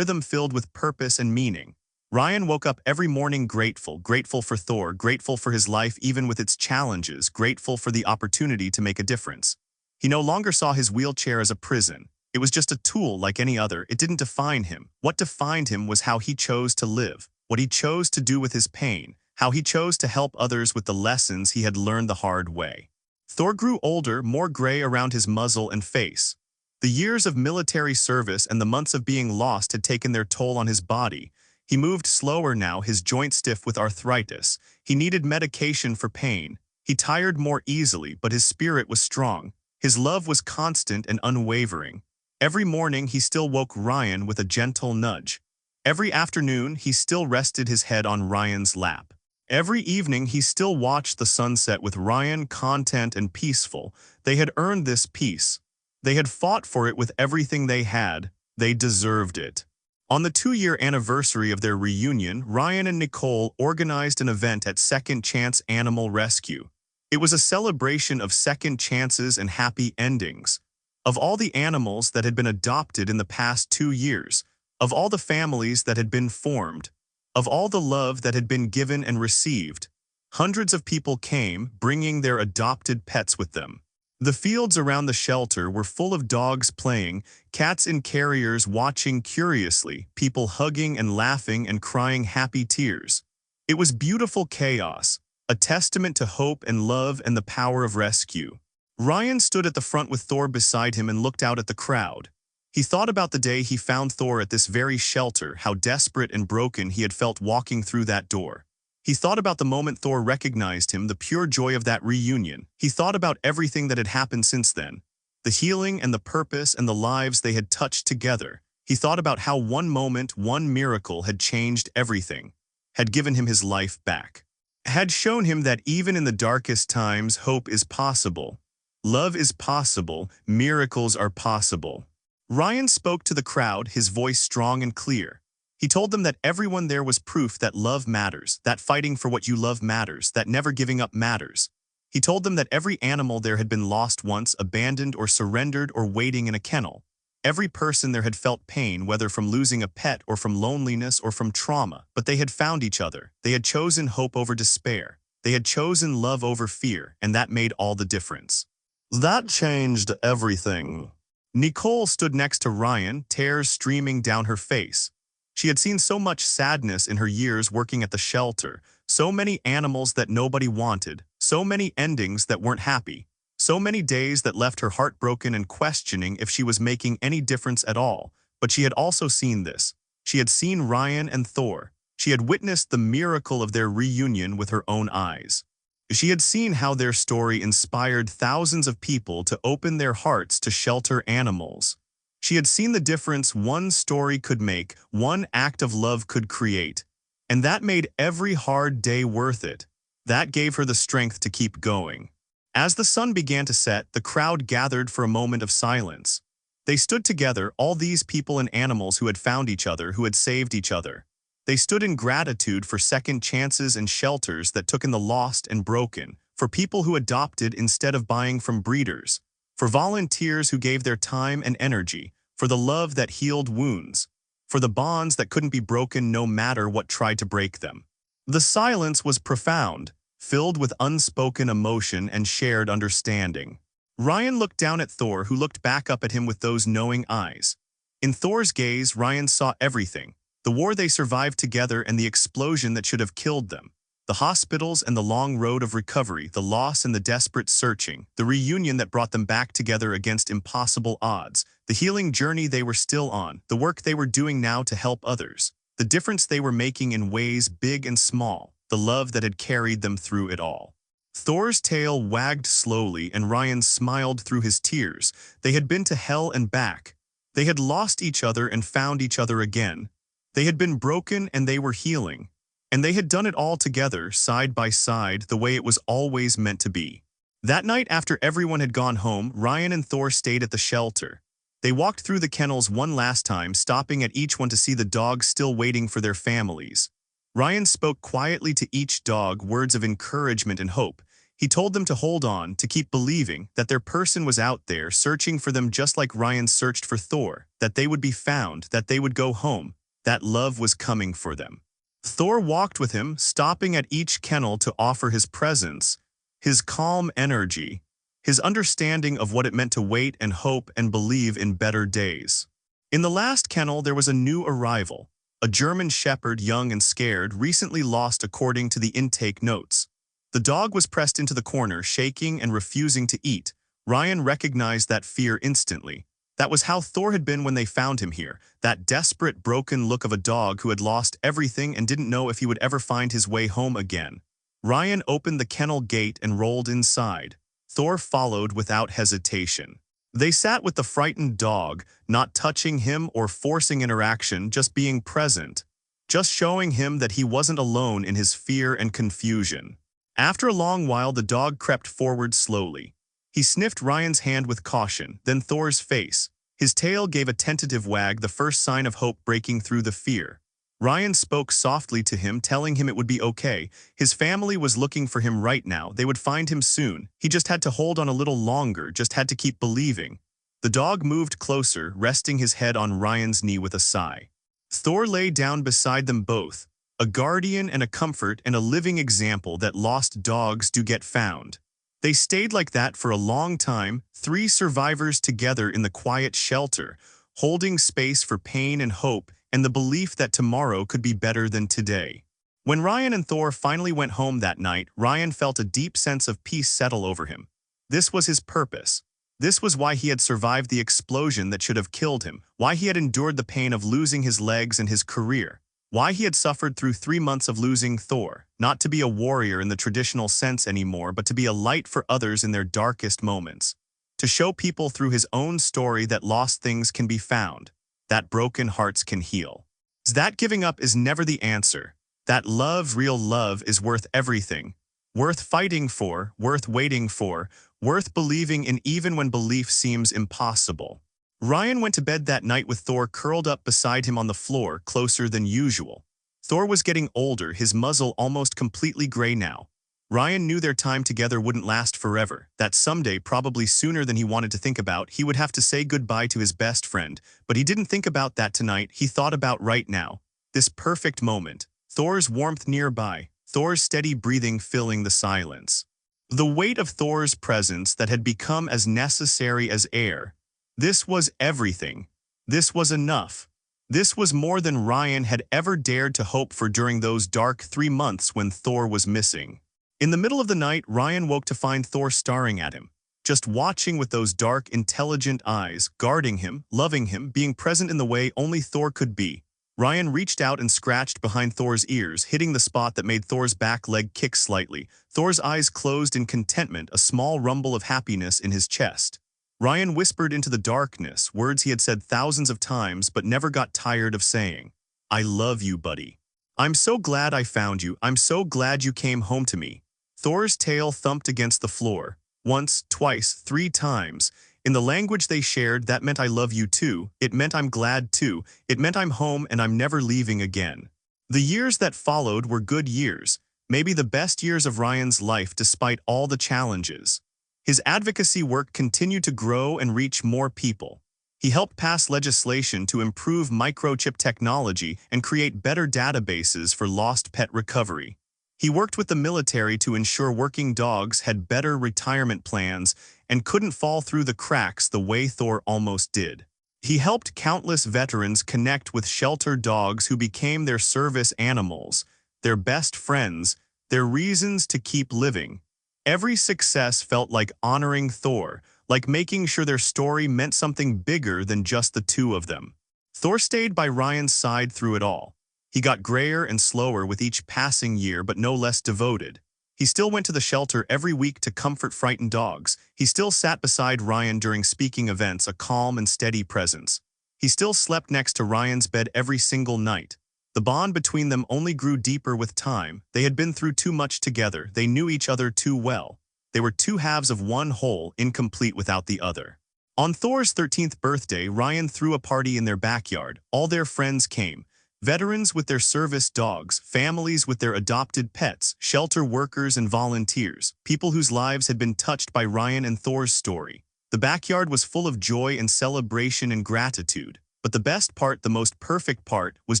filled with purpose and meaning. Ryan woke up every morning grateful for Thor, grateful for his life even with its challenges, grateful for the opportunity to make a difference. He no longer saw his wheelchair as a prison. It was just a tool like any other. It didn't define him. What defined him was how he chose to live, what he chose to do with his pain, how he chose to help others with the lessons he had learned the hard way. Thor grew older, more gray around his muzzle and face. The years of military service and the months of being lost had taken their toll on his body. He moved slower now, his joints stiff with arthritis. He needed medication for pain. He tired more easily, but his spirit was strong. His love was constant and unwavering. Every morning he still woke Ryan with a gentle nudge. Every afternoon he still rested his head on Ryan's lap. Every evening he still watched the sunset with Ryan, content and peaceful. They had earned this peace. They had fought for it with everything they had. They deserved it. On the 2-year anniversary of their reunion, Ryan and Nicole organized an event at Second Chance Animal Rescue. It was a celebration of second chances and happy endings. Of all the animals that had been adopted in the past 2 years, of all the families that had been formed, of all the love that had been given and received, hundreds of people came, bringing their adopted pets with them. The fields around the shelter were full of dogs playing, cats in carriers watching curiously, people hugging and laughing and crying happy tears. It was beautiful chaos, a testament to hope and love and the power of rescue. Ryan stood at the front with Thor beside him and looked out at the crowd. He thought about the day he found Thor at this very shelter, how desperate and broken he had felt walking through that door. He thought about the moment Thor recognized him, the pure joy of that reunion. He thought about everything that had happened since then, the healing and the purpose and the lives they had touched together. He thought about how one moment, one miracle had changed everything, had given him his life back, had shown him that even in the darkest times, hope is possible. Love is possible, miracles are possible. Ryan spoke to the crowd, his voice strong and clear. He told them that everyone there was proof that love matters, that fighting for what you love matters, that never giving up matters. He told them that every animal there had been lost once, abandoned or surrendered or waiting in a kennel. Every person there had felt pain, whether from losing a pet or from loneliness or from trauma, but they had found each other. They had chosen hope over despair. They had chosen love over fear, and that made all the difference. That changed everything. Nicole stood next to Ryan, tears streaming down her face. She had seen so much sadness in her years working at the shelter, so many animals that nobody wanted, so many endings that weren't happy, so many days that left her heartbroken and questioning if she was making any difference at all. But she had also seen this. She had seen Ryan and Thor. She had witnessed the miracle of their reunion with her own eyes. She had seen how their story inspired thousands of people to open their hearts to shelter animals. She had seen the difference one story could make, one act of love could create. And that made every hard day worth it. That gave her the strength to keep going. As the sun began to set, the crowd gathered for a moment of silence. They stood together, all these people and animals who had found each other, who had saved each other. They stood in gratitude for second chances and shelters that took in the lost and broken, for people who adopted instead of buying from breeders, for volunteers who gave their time and energy, for the love that healed wounds, for the bonds that couldn't be broken no matter what tried to break them. The silence was profound, filled with unspoken emotion and shared understanding. Ryan looked down at Thor, who looked back up at him with those knowing eyes. In Thor's gaze, Ryan saw everything: the war they survived together and the explosion that should have killed them, the hospitals and the long road of recovery, the loss and the desperate searching, the reunion that brought them back together against impossible odds, the healing journey they were still on, the work they were doing now to help others, the difference they were making in ways big and small, the love that had carried them through it all. Thor's tail wagged slowly and Ryan smiled through his tears. They had been to hell and back. They had lost each other and found each other again. They had been broken and they were healing. And they had done it all together, side by side, the way it was always meant to be. That night, after everyone had gone home, Ryan and Thor stayed at the shelter. They walked through the kennels one last time, stopping at each one to see the dogs still waiting for their families. Ryan spoke quietly to each dog, words of encouragement and hope. He told them to hold on, to keep believing, that their person was out there searching for them just like Ryan searched for Thor, that they would be found, that they would go home, that love was coming for them. Thor walked with him, stopping at each kennel to offer his presence, his calm energy, his understanding of what it meant to wait and hope and believe in better days. In the last kennel, there was a new arrival. A German shepherd, young and scared, recently lost according to the intake notes. The dog was pressed into the corner, shaking and refusing to eat. Ryan recognized that fear instantly. That was how Thor had been when they found him here, that desperate, broken look of a dog who had lost everything and didn't know if he would ever find his way home again. Ryan opened the kennel gate and rolled inside. Thor followed without hesitation. They sat with the frightened dog, not touching him or forcing interaction, just being present, just showing him that he wasn't alone in his fear and confusion. After a long while, the dog crept forward slowly. He sniffed Ryan's hand with caution, then Thor's face. His tail gave a tentative wag, the first sign of hope breaking through the fear. Ryan spoke softly to him, telling him it would be okay. His family was looking for him right now. They would find him soon. He just had to hold on a little longer, just had to keep believing. The dog moved closer, resting his head on Ryan's knee with a sigh. Thor lay down beside them both, a guardian and a comfort and a living example that lost dogs do get found. They stayed like that for a long time, three survivors together in the quiet shelter, holding space for pain and hope and the belief that tomorrow could be better than today. When Ryan and Thor finally went home that night, Ryan felt a deep sense of peace settle over him. This was his purpose. This was why he had survived the explosion that should have killed him, why he had endured the pain of losing his legs and his career, why he had suffered through 3 months of losing Thor, not to be a warrior in the traditional sense anymore, but to be a light for others in their darkest moments, to show people through his own story that lost things can be found, that broken hearts can heal. That giving up is never the answer. That love, real love, is worth everything. Worth fighting for, worth waiting for, worth believing in even when belief seems impossible. Ryan went to bed that night with Thor curled up beside him on the floor, closer than usual. Thor was getting older, his muzzle almost completely gray now. Ryan knew their time together wouldn't last forever, that someday, probably sooner than he wanted to think about, he would have to say goodbye to his best friend, but he didn't think about that tonight. He thought about right now, this perfect moment, Thor's warmth nearby, Thor's steady breathing filling the silence. The weight of Thor's presence that had become as necessary as air. This was everything. This was enough. This was more than Ryan had ever dared to hope for during those dark 3 months when Thor was missing. In the middle of the night, Ryan woke to find Thor staring at him, just watching with those dark, intelligent eyes, guarding him, loving him, being present in the way only Thor could be. Ryan reached out and scratched behind Thor's ears, hitting the spot that made Thor's back leg kick slightly. Thor's eyes closed in contentment, a small rumble of happiness in his chest. Ryan whispered into the darkness, words he had said thousands of times but never got tired of saying. I love you, buddy. I'm so glad I found you. I'm so glad you came home to me. Thor's tail thumped against the floor. Once, twice, 3 times. In the language they shared, that meant I love you too. It meant I'm glad too. It meant I'm home and I'm never leaving again. The years that followed were good years, maybe the best years of Ryan's life despite all the challenges. His advocacy work continued to grow and reach more people. He helped pass legislation to improve microchip technology and create better databases for lost pet recovery. He worked with the military to ensure working dogs had better retirement plans and couldn't fall through the cracks the way Thor almost did. He helped countless veterans connect with shelter dogs who became their service animals, their best friends, their reasons to keep living. Every success felt like honoring Thor, like making sure their story meant something bigger than just the two of them. Thor stayed by Ryan's side through it all. He got grayer and slower with each passing year, but no less devoted. He still went to the shelter every week to comfort frightened dogs. He still sat beside Ryan during speaking events, a calm and steady presence. He still slept next to Ryan's bed every single night. The bond between them only grew deeper with time. They had been through too much together. They knew each other too well. They were two halves of one whole, incomplete without the other. On Thor's 13th birthday, Ryan threw a party in their backyard. All their friends came. Veterans with their service dogs, families with their adopted pets, shelter workers and volunteers, people whose lives had been touched by Ryan and Thor's story. The backyard was full of joy and celebration and gratitude. But the best part, the most perfect part, was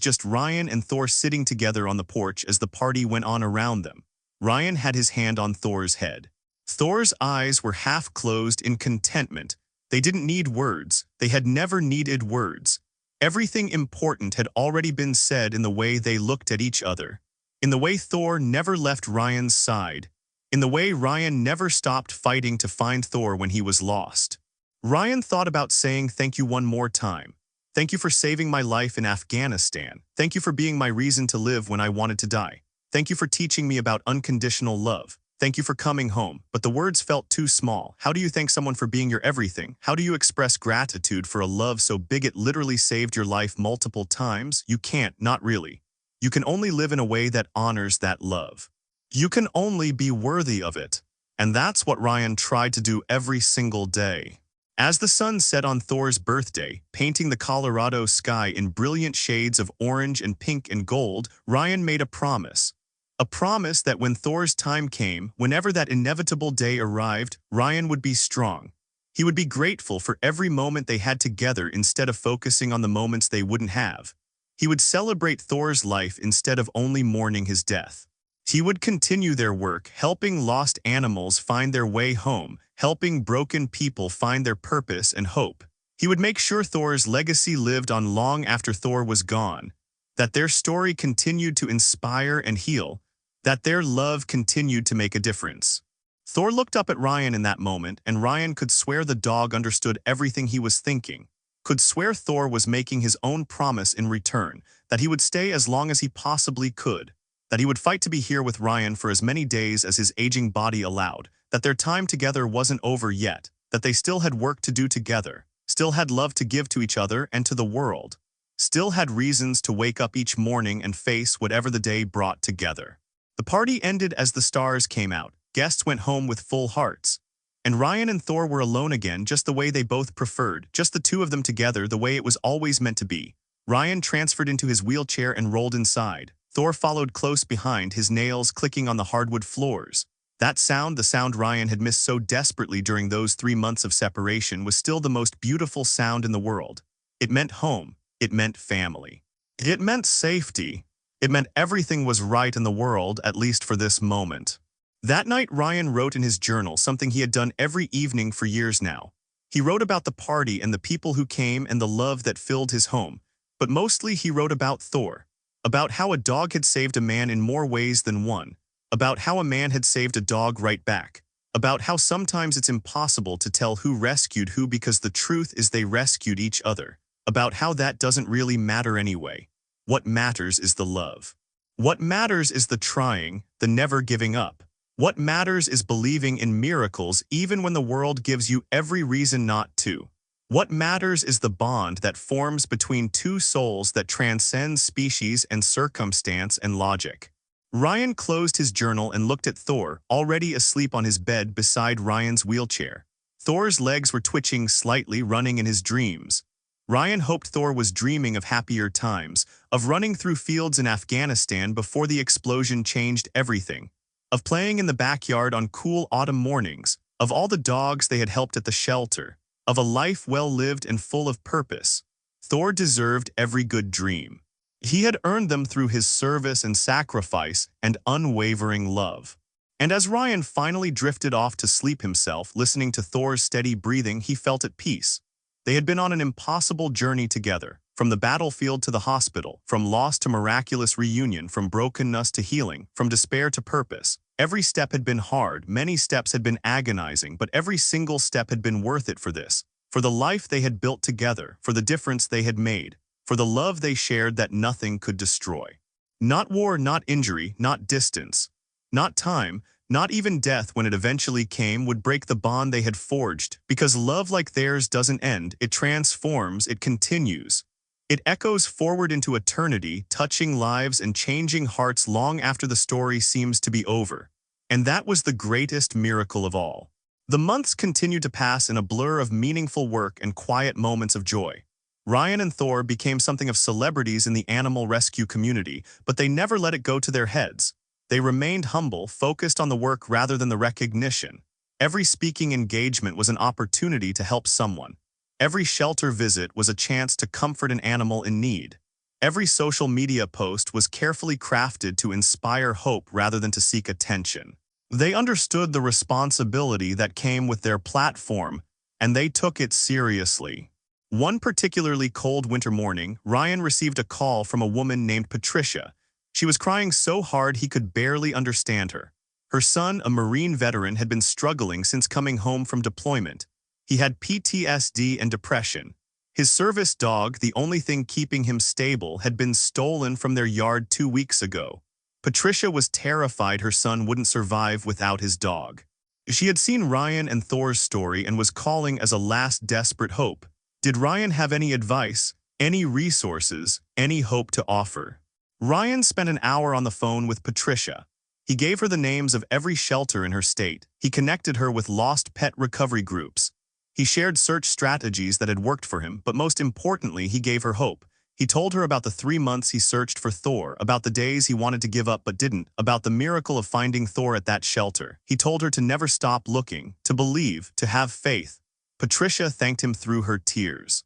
just Ryan and Thor sitting together on the porch as the party went on around them. Ryan had his hand on Thor's head. Thor's eyes were half closed in contentment. They didn't need words. They had never needed words. Everything important had already been said in the way they looked at each other, in the way Thor never left Ryan's side, in the way Ryan never stopped fighting to find Thor when he was lost. Ryan thought about saying thank you one more time. Thank you for saving my life in Afghanistan. Thank you for being my reason to live when I wanted to die. Thank you for teaching me about unconditional love. Thank you for coming home. But the words felt too small. How do you thank someone for being your everything? How do you express gratitude for a love so big it literally saved your life multiple times? You can't, not really. You can only live in a way that honors that love. You can only be worthy of it. And that's what Ryan tried to do every single day. As the sun set on Thor's birthday, painting the Colorado sky in brilliant shades of orange and pink and gold, Ryan made a promise. A promise that when Thor's time came, whenever that inevitable day arrived, Ryan would be strong. He would be grateful for every moment they had together instead of focusing on the moments they wouldn't have. He would celebrate Thor's life instead of only mourning his death. He would continue their work, helping lost animals find their way home, helping broken people find their purpose and hope. He would make sure Thor's legacy lived on long after Thor was gone, that their story continued to inspire and heal, that their love continued to make a difference. Thor looked up at Ryan in that moment, and Ryan could swear the dog understood everything he was thinking, could swear Thor was making his own promise in return, that he would stay as long as he possibly could, that he would fight to be here with Ryan for as many days as his aging body allowed, that their time together wasn't over yet, that they still had work to do together, still had love to give to each other and to the world, still had reasons to wake up each morning and face whatever the day brought together. The party ended as the stars came out. Guests went home with full hearts. And Ryan and Thor were alone again, just the way they both preferred, just the two of them together, the way it was always meant to be. Ryan transferred into his wheelchair and rolled inside. Thor followed close behind, his nails clicking on the hardwood floors. That sound, the sound Ryan had missed so desperately during those 3 months of separation, was still the most beautiful sound in the world. It meant home. It meant family. It meant safety. It meant everything was right in the world, at least for this moment. That night, Ryan wrote in his journal something he had done every evening for years now. He wrote about the party and the people who came and the love that filled his home. But mostly he wrote about Thor, about how a dog had saved a man in more ways than one, about how a man had saved a dog right back, about how sometimes it's impossible to tell who rescued who because the truth is they rescued each other, about how that doesn't really matter anyway. What matters is the love. What matters is the trying, the never giving up. What matters is believing in miracles even when the world gives you every reason not to. What matters is the bond that forms between two souls that transcends species and circumstance and logic. Ryan closed his journal and looked at Thor, already asleep on his bed beside Ryan's wheelchair. Thor's legs were twitching slightly, running in his dreams. Ryan hoped Thor was dreaming of happier times, of running through fields in Afghanistan before the explosion changed everything, of playing in the backyard on cool autumn mornings, of all the dogs they had helped at the shelter, of a life well lived and full of purpose. Thor deserved every good dream. He had earned them through his service and sacrifice and unwavering love. And as Ryan finally drifted off to sleep himself, listening to Thor's steady breathing, he felt at peace. They had been on an impossible journey together, from the battlefield to the hospital, from loss to miraculous reunion, from brokenness to healing, from despair to purpose. Every step had been hard, many steps had been agonizing, but every single step had been worth it for this, for the life they had built together, for the difference they had made, for the love they shared that nothing could destroy. Not war, not injury, not distance, not time, not even death when it eventually came would break the bond they had forged, because love like theirs doesn't end, it transforms, it continues. It echoes forward into eternity, touching lives and changing hearts long after the story seems to be over. And that was the greatest miracle of all. The months continued to pass in a blur of meaningful work and quiet moments of joy. Ryan and Thor became something of celebrities in the animal rescue community, but they never let it go to their heads. They remained humble, focused on the work rather than the recognition. Every speaking engagement was an opportunity to help someone. Every shelter visit was a chance to comfort an animal in need. Every social media post was carefully crafted to inspire hope rather than to seek attention. They understood the responsibility that came with their platform, and they took it seriously. One particularly cold winter morning, Ryan received a call from a woman named Patricia. She was crying so hard he could barely understand her. Her son, a Marine veteran, had been struggling since coming home from deployment. He had PTSD and depression. His service dog, the only thing keeping him stable, had been stolen from their yard 2 weeks ago. Patricia was terrified her son wouldn't survive without his dog. She had seen Ryan and Thor's story and was calling as a last desperate hope. Did Ryan have any advice, any resources, any hope to offer? Ryan spent an hour on the phone with Patricia. He gave her the names of every shelter in her state. He connected her with lost pet recovery groups. He shared search strategies that had worked for him, but most importantly, he gave her hope. He told her about the 3 months he searched for Thor, about the days he wanted to give up but didn't, about the miracle of finding Thor at that shelter. He told her to never stop looking, to believe, to have faith. Patricia thanked him through her tears.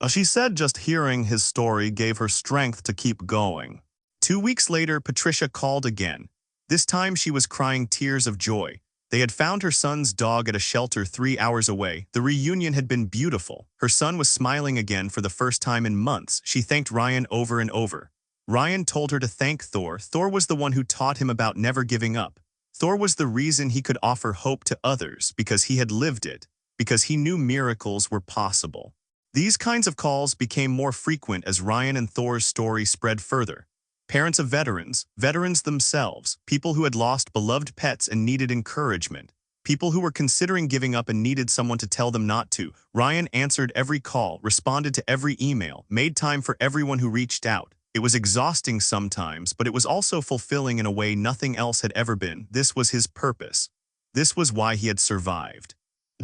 She said just hearing his story gave her strength to keep going. 2 weeks later, Patricia called again. This time she was crying tears of joy. They had found her son's dog at a shelter 3 hours away. The reunion had been beautiful. Her son was smiling again for the first time in months. She thanked Ryan over and over. Ryan told her to thank Thor. Thor was the one who taught him about never giving up. Thor was the reason he could offer hope to others, because he had lived it, because he knew miracles were possible. These kinds of calls became more frequent as Ryan and Thor's story spread further. Parents of veterans, veterans themselves, people who had lost beloved pets and needed encouragement, people who were considering giving up and needed someone to tell them not to. Ryan answered every call, responded to every email, made time for everyone who reached out. It was exhausting sometimes, but it was also fulfilling in a way nothing else had ever been. This was his purpose. This was why he had survived.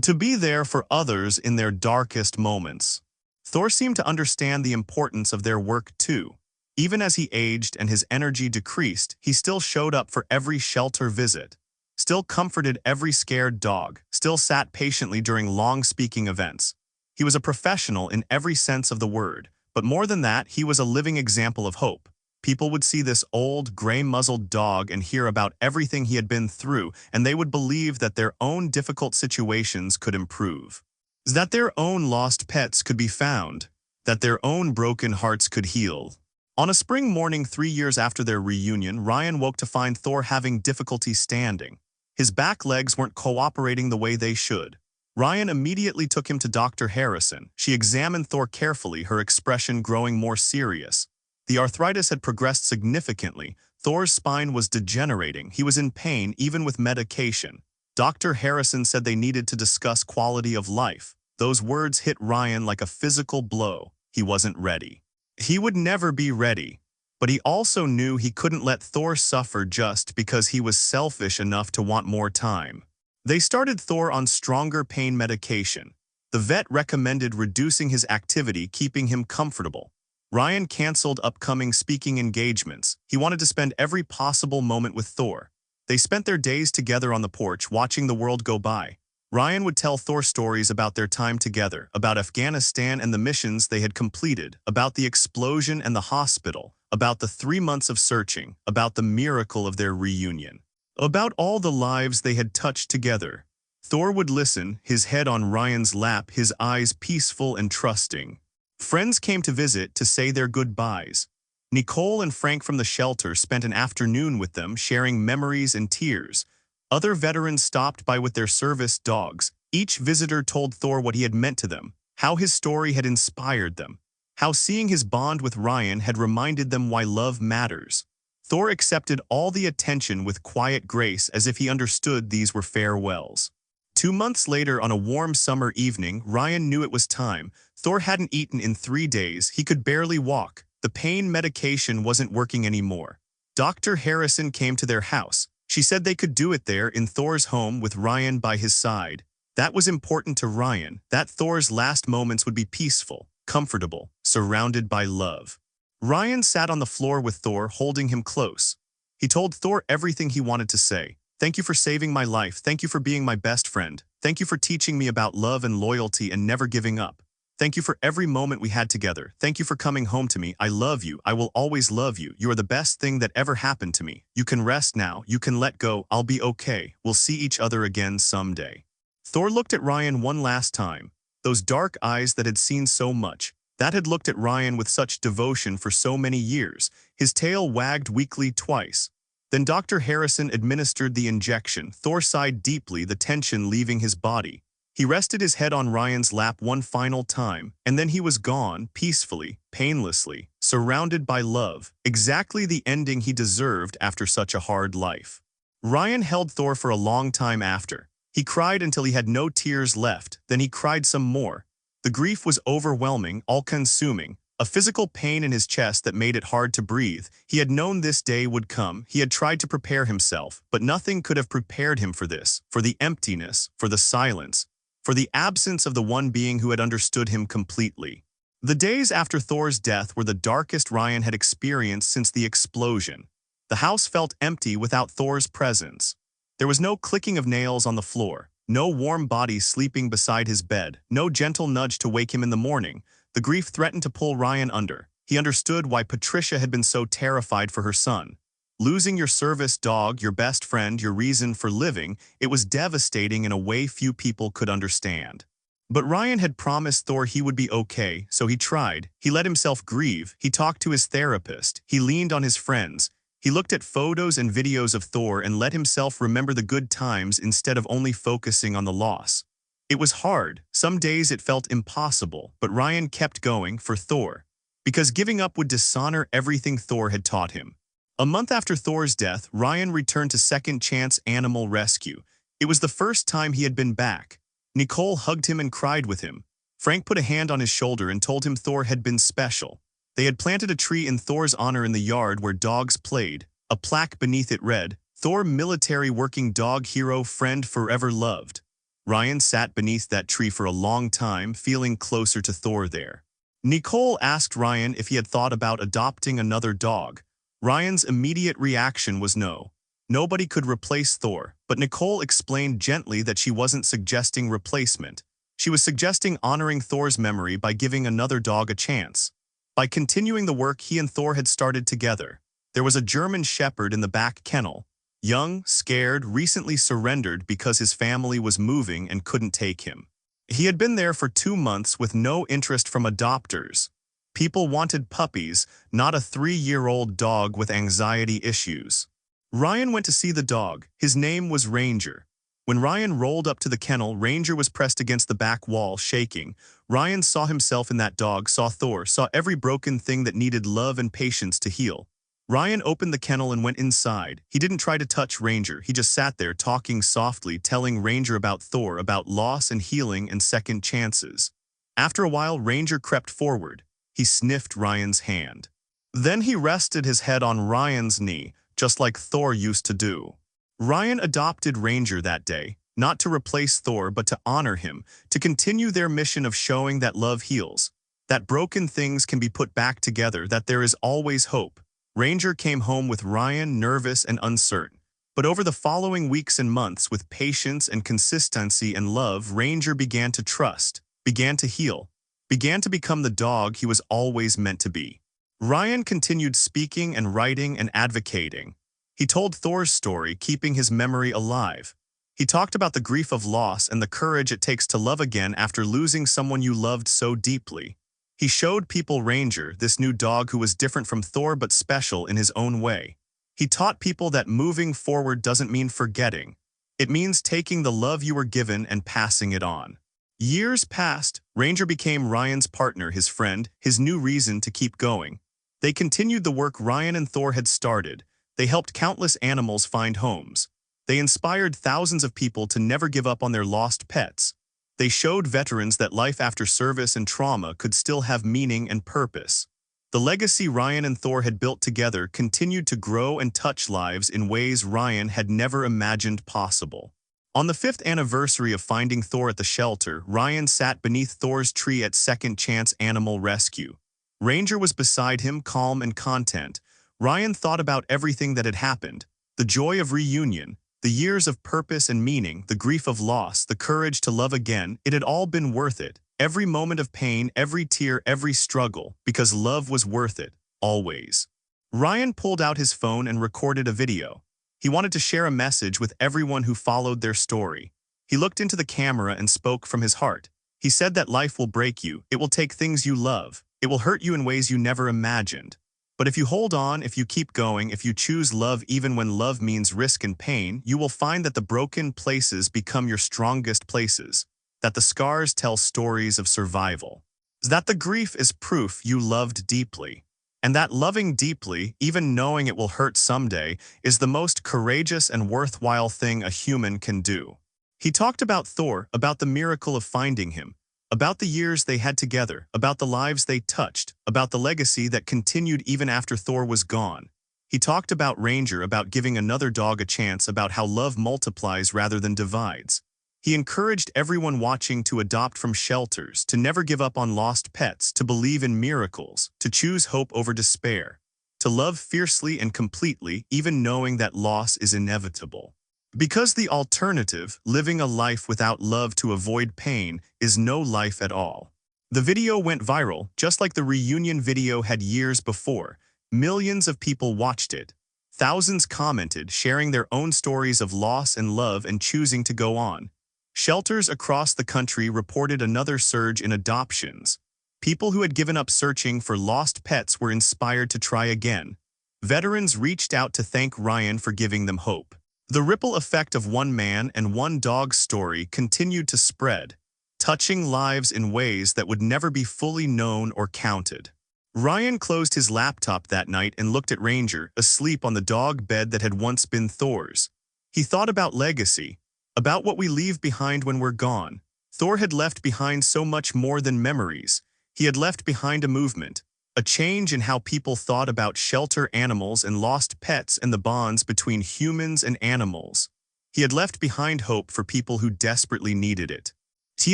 To be there for others in their darkest moments. Thor seemed to understand the importance of their work too. Even as he aged and his energy decreased, he still showed up for every shelter visit, still comforted every scared dog, still sat patiently during long speaking events. He was a professional in every sense of the word, but more than that, he was a living example of hope. People would see this old, gray-muzzled dog and hear about everything he had been through, and they would believe that their own difficult situations could improve, that their own lost pets could be found, that their own broken hearts could heal. On a spring morning 3 years after their reunion, Ryan woke to find Thor having difficulty standing. His back legs weren't cooperating the way they should. Ryan immediately took him to Dr. Harrison. She examined Thor carefully, her expression growing more serious. The arthritis had progressed significantly. Thor's spine was degenerating. He was in pain even with medication. Dr. Harrison said they needed to discuss quality of life. Those words hit Ryan like a physical blow. He wasn't ready. He would never be ready, but he also knew he couldn't let Thor suffer just because he was selfish enough to want more time. They started Thor on stronger pain medication. The vet recommended reducing his activity, keeping him comfortable. Ryan canceled upcoming speaking engagements. He wanted to spend every possible moment with Thor. They spent their days together on the porch, watching the world go by. Ryan would tell Thor stories about their time together, about Afghanistan and the missions they had completed, about the explosion and the hospital, about the 3 months of searching, about the miracle of their reunion, about all the lives they had touched together. Thor would listen, his head on Ryan's lap, his eyes peaceful and trusting. Friends came to visit to say their goodbyes. Nicole and Frank from the shelter spent an afternoon with them, sharing memories and tears. Other veterans stopped by with their service dogs. Each visitor told Thor what he had meant to them, how his story had inspired them, how seeing his bond with Ryan had reminded them why love matters. Thor accepted all the attention with quiet grace, as if he understood these were farewells. 2 months later, on a warm summer evening, Ryan knew it was time. Thor hadn't eaten in 3 days. He could barely walk. The pain medication wasn't working anymore. Dr. Harrison came to their house. She said they could do it there in Thor's home with Ryan by his side. That was important to Ryan, that Thor's last moments would be peaceful, comfortable, surrounded by love. Ryan sat on the floor with Thor, holding him close. He told Thor everything he wanted to say. Thank you for saving my life. Thank you for being my best friend. Thank you for teaching me about love and loyalty and never giving up. Thank you for every moment we had together. Thank you for coming home to me. I love you. I will always love you. You are the best thing that ever happened to me. You can rest now. You can let go. I'll be okay. We'll see each other again someday. Thor looked at Ryan one last time. Those dark eyes that had seen so much, that had looked at Ryan with such devotion for so many years. His tail wagged weakly twice. Then Dr. Harrison administered the injection. Thor sighed deeply, the tension leaving his body. He rested his head on Ryan's lap one final time, and then he was gone, peacefully, painlessly, surrounded by love, exactly the ending he deserved after such a hard life. Ryan held Thor for a long time after. He cried until he had no tears left, then he cried some more. The grief was overwhelming, all-consuming, a physical pain in his chest that made it hard to breathe. He had known this day would come. He had tried to prepare himself, but nothing could have prepared him for this, for the emptiness, for the silence, for the absence of the one being who had understood him completely. The days after Thor's death were the darkest Ryan had experienced since the explosion. The house felt empty without Thor's presence. There was no clicking of nails on the floor, no warm body sleeping beside his bed, no gentle nudge to wake him in the morning. The grief threatened to pull Ryan under. He understood why Patricia had been so terrified for her son. Losing your service dog, your best friend, your reason for living, it was devastating in a way few people could understand. But Ryan had promised Thor he would be okay, so he tried. He let himself grieve. He talked to his therapist. He leaned on his friends. He looked at photos and videos of Thor and let himself remember the good times instead of only focusing on the loss. It was hard. Some days it felt impossible, but Ryan kept going for Thor, because giving up would dishonor everything Thor had taught him. A month after Thor's death, Ryan returned to Second Chance Animal Rescue. It was the first time he had been back. Nicole hugged him and cried with him. Frank put a hand on his shoulder and told him Thor had been special. They had planted a tree in Thor's honor in the yard where dogs played. A plaque beneath it read, "Thor, military working dog hero, friend forever loved." Ryan sat beneath that tree for a long time, feeling closer to Thor there. Nicole asked Ryan if he had thought about adopting another dog. Ryan's immediate reaction was no. Nobody could replace Thor, but Nicole explained gently that she wasn't suggesting replacement. She was suggesting honoring Thor's memory by giving another dog a chance. By continuing the work he and Thor had started together. There was a German shepherd in the back kennel. Young, scared, recently surrendered because his family was moving and couldn't take him. He had been there for 2 months with no interest from adopters. People wanted puppies, not a 3-year-old dog with anxiety issues. Ryan went to see the dog. His name was Ranger. When Ryan rolled up to the kennel, Ranger was pressed against the back wall, shaking. Ryan saw himself in that dog, saw Thor, saw every broken thing that needed love and patience to heal. Ryan opened the kennel and went inside. He didn't try to touch Ranger. He just sat there talking softly, telling Ranger about Thor, about loss and healing and second chances. After a while, Ranger crept forward. He sniffed Ryan's hand. Then he rested his head on Ryan's knee, just like Thor used to do. Ryan adopted Ranger that day. not to replace Thor but to honor him, to continue their mission of showing that love heals, that broken things can be put back together, that there is always hope. Ranger came home with Ryan nervous and uncertain. But over the following weeks and months, with patience and consistency and love, Ranger began to trust, began to heal, began to become the dog he was always meant to be. Ryan continued speaking and writing and advocating. He told Thor's story, keeping his memory alive. He talked about the grief of loss and the courage it takes to love again after losing someone you loved so deeply. He showed people Ranger, this new dog who was different from Thor but special in his own way. He taught people that moving forward doesn't mean forgetting. It means taking the love you were given and passing it on. Years passed. Ranger became Ryan's partner, his friend, his new reason to keep going. They continued the work Ryan and Thor had started. They helped countless animals find homes. They inspired thousands of people to never give up on their lost pets. They showed veterans that life after service and trauma could still have meaning and purpose. The legacy Ryan and Thor had built together continued to grow and touch lives in ways Ryan had never imagined possible. On the 5th anniversary of finding Thor at the shelter, Ryan sat beneath Thor's tree at Second Chance Animal Rescue. Ranger was beside him, calm and content. Ryan thought about everything that had happened, the joy of reunion, the years of purpose and meaning, the grief of loss, the courage to love again. It had all been worth it. Every moment of pain, every tear, every struggle, because love was worth it, always. Ryan pulled out his phone and recorded a video. He wanted to share a message with everyone who followed their story. He looked into the camera and spoke from his heart. He said that life will break you, it will take things you love, it will hurt you in ways you never imagined. But if you hold on, if you keep going, if you choose love even when love means risk and pain, you will find that the broken places become your strongest places, that the scars tell stories of survival, that the grief is proof you loved deeply, and that loving deeply, even knowing it will hurt someday, is the most courageous and worthwhile thing a human can do. He talked about Thor, about the miracle of finding him, about the years they had together, about the lives they touched, about the legacy that continued even after Thor was gone. He talked about Ranger, about giving another dog a chance, about how love multiplies rather than divides. He encouraged everyone watching to adopt from shelters, to never give up on lost pets, to believe in miracles, to choose hope over despair, to love fiercely and completely, even knowing that loss is inevitable. Because the alternative, living a life without love to avoid pain, is no life at all. The video went viral, just like the reunion video had years before. Millions of people watched it. Thousands commented, sharing their own stories of loss and love and choosing to go on. Shelters across the country reported another surge in adoptions. People who had given up searching for lost pets were inspired to try again. Veterans reached out to thank Ryan for giving them hope. The ripple effect of one man and one dog's story continued to spread, touching lives in ways that would never be fully known or counted. Ryan closed his laptop that night and looked at Ranger, asleep on the dog bed that had once been Thor's. He thought about legacy, about what we leave behind when we're gone. Thor had left behind so much more than memories. He had left behind a movement, a change in how people thought about shelter animals and lost pets and the bonds between humans and animals. He had left behind hope for people who desperately needed it. He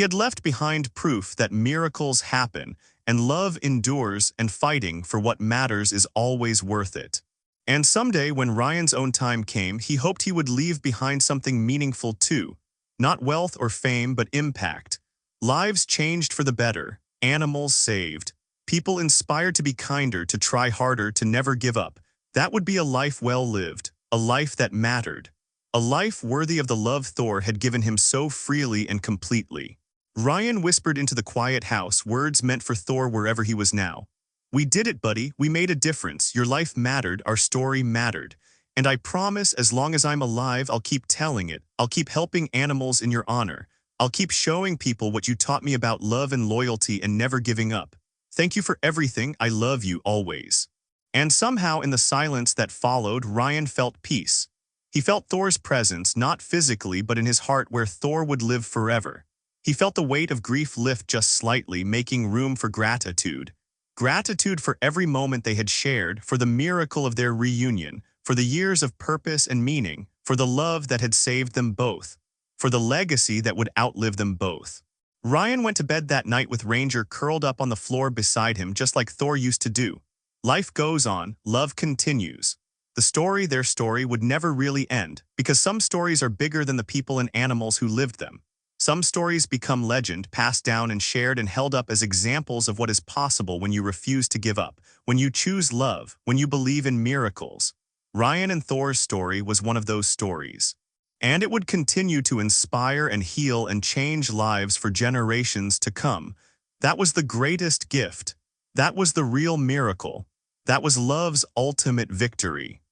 had left behind proof that miracles happen and love endures, and fighting for what matters is always worth it. And someday, when Ryan's own time came, he hoped he would leave behind something meaningful too. Not wealth or fame, but impact. Lives changed for the better, animals saved, people inspired to be kinder, to try harder, to never give up. That would be a life well lived, a life that mattered, a life worthy of the love Thor had given him so freely and completely. Ryan whispered into the quiet house, words meant for Thor wherever he was now. "We did it, buddy. We made a difference. Your life mattered. Our story mattered. And I promise, as long as I'm alive, I'll keep telling it. I'll keep helping animals in your honor. I'll keep showing people what you taught me about love and loyalty and never giving up. Thank you for everything. I love you always." And somehow, in the silence that followed, Ryan felt peace. He felt Thor's presence, not physically, but in his heart, where Thor would live forever. He felt the weight of grief lift just slightly, making room for gratitude. Gratitude for every moment they had shared, for the miracle of their reunion, for the years of purpose and meaning, for the love that had saved them both, for the legacy that would outlive them both. Ryan went to bed that night with Ranger curled up on the floor beside him just like Thor used to do. Life goes on, love continues. Their story would never really end, because some stories are bigger than the people and animals who lived them. Some stories become legend, passed down and shared and held up as examples of what is possible when you refuse to give up, when you choose love, when you believe in miracles. Ryan and Thor's story was one of those stories. And it would continue to inspire and heal and change lives for generations to come. That was the greatest gift. That was the real miracle. That was love's ultimate victory.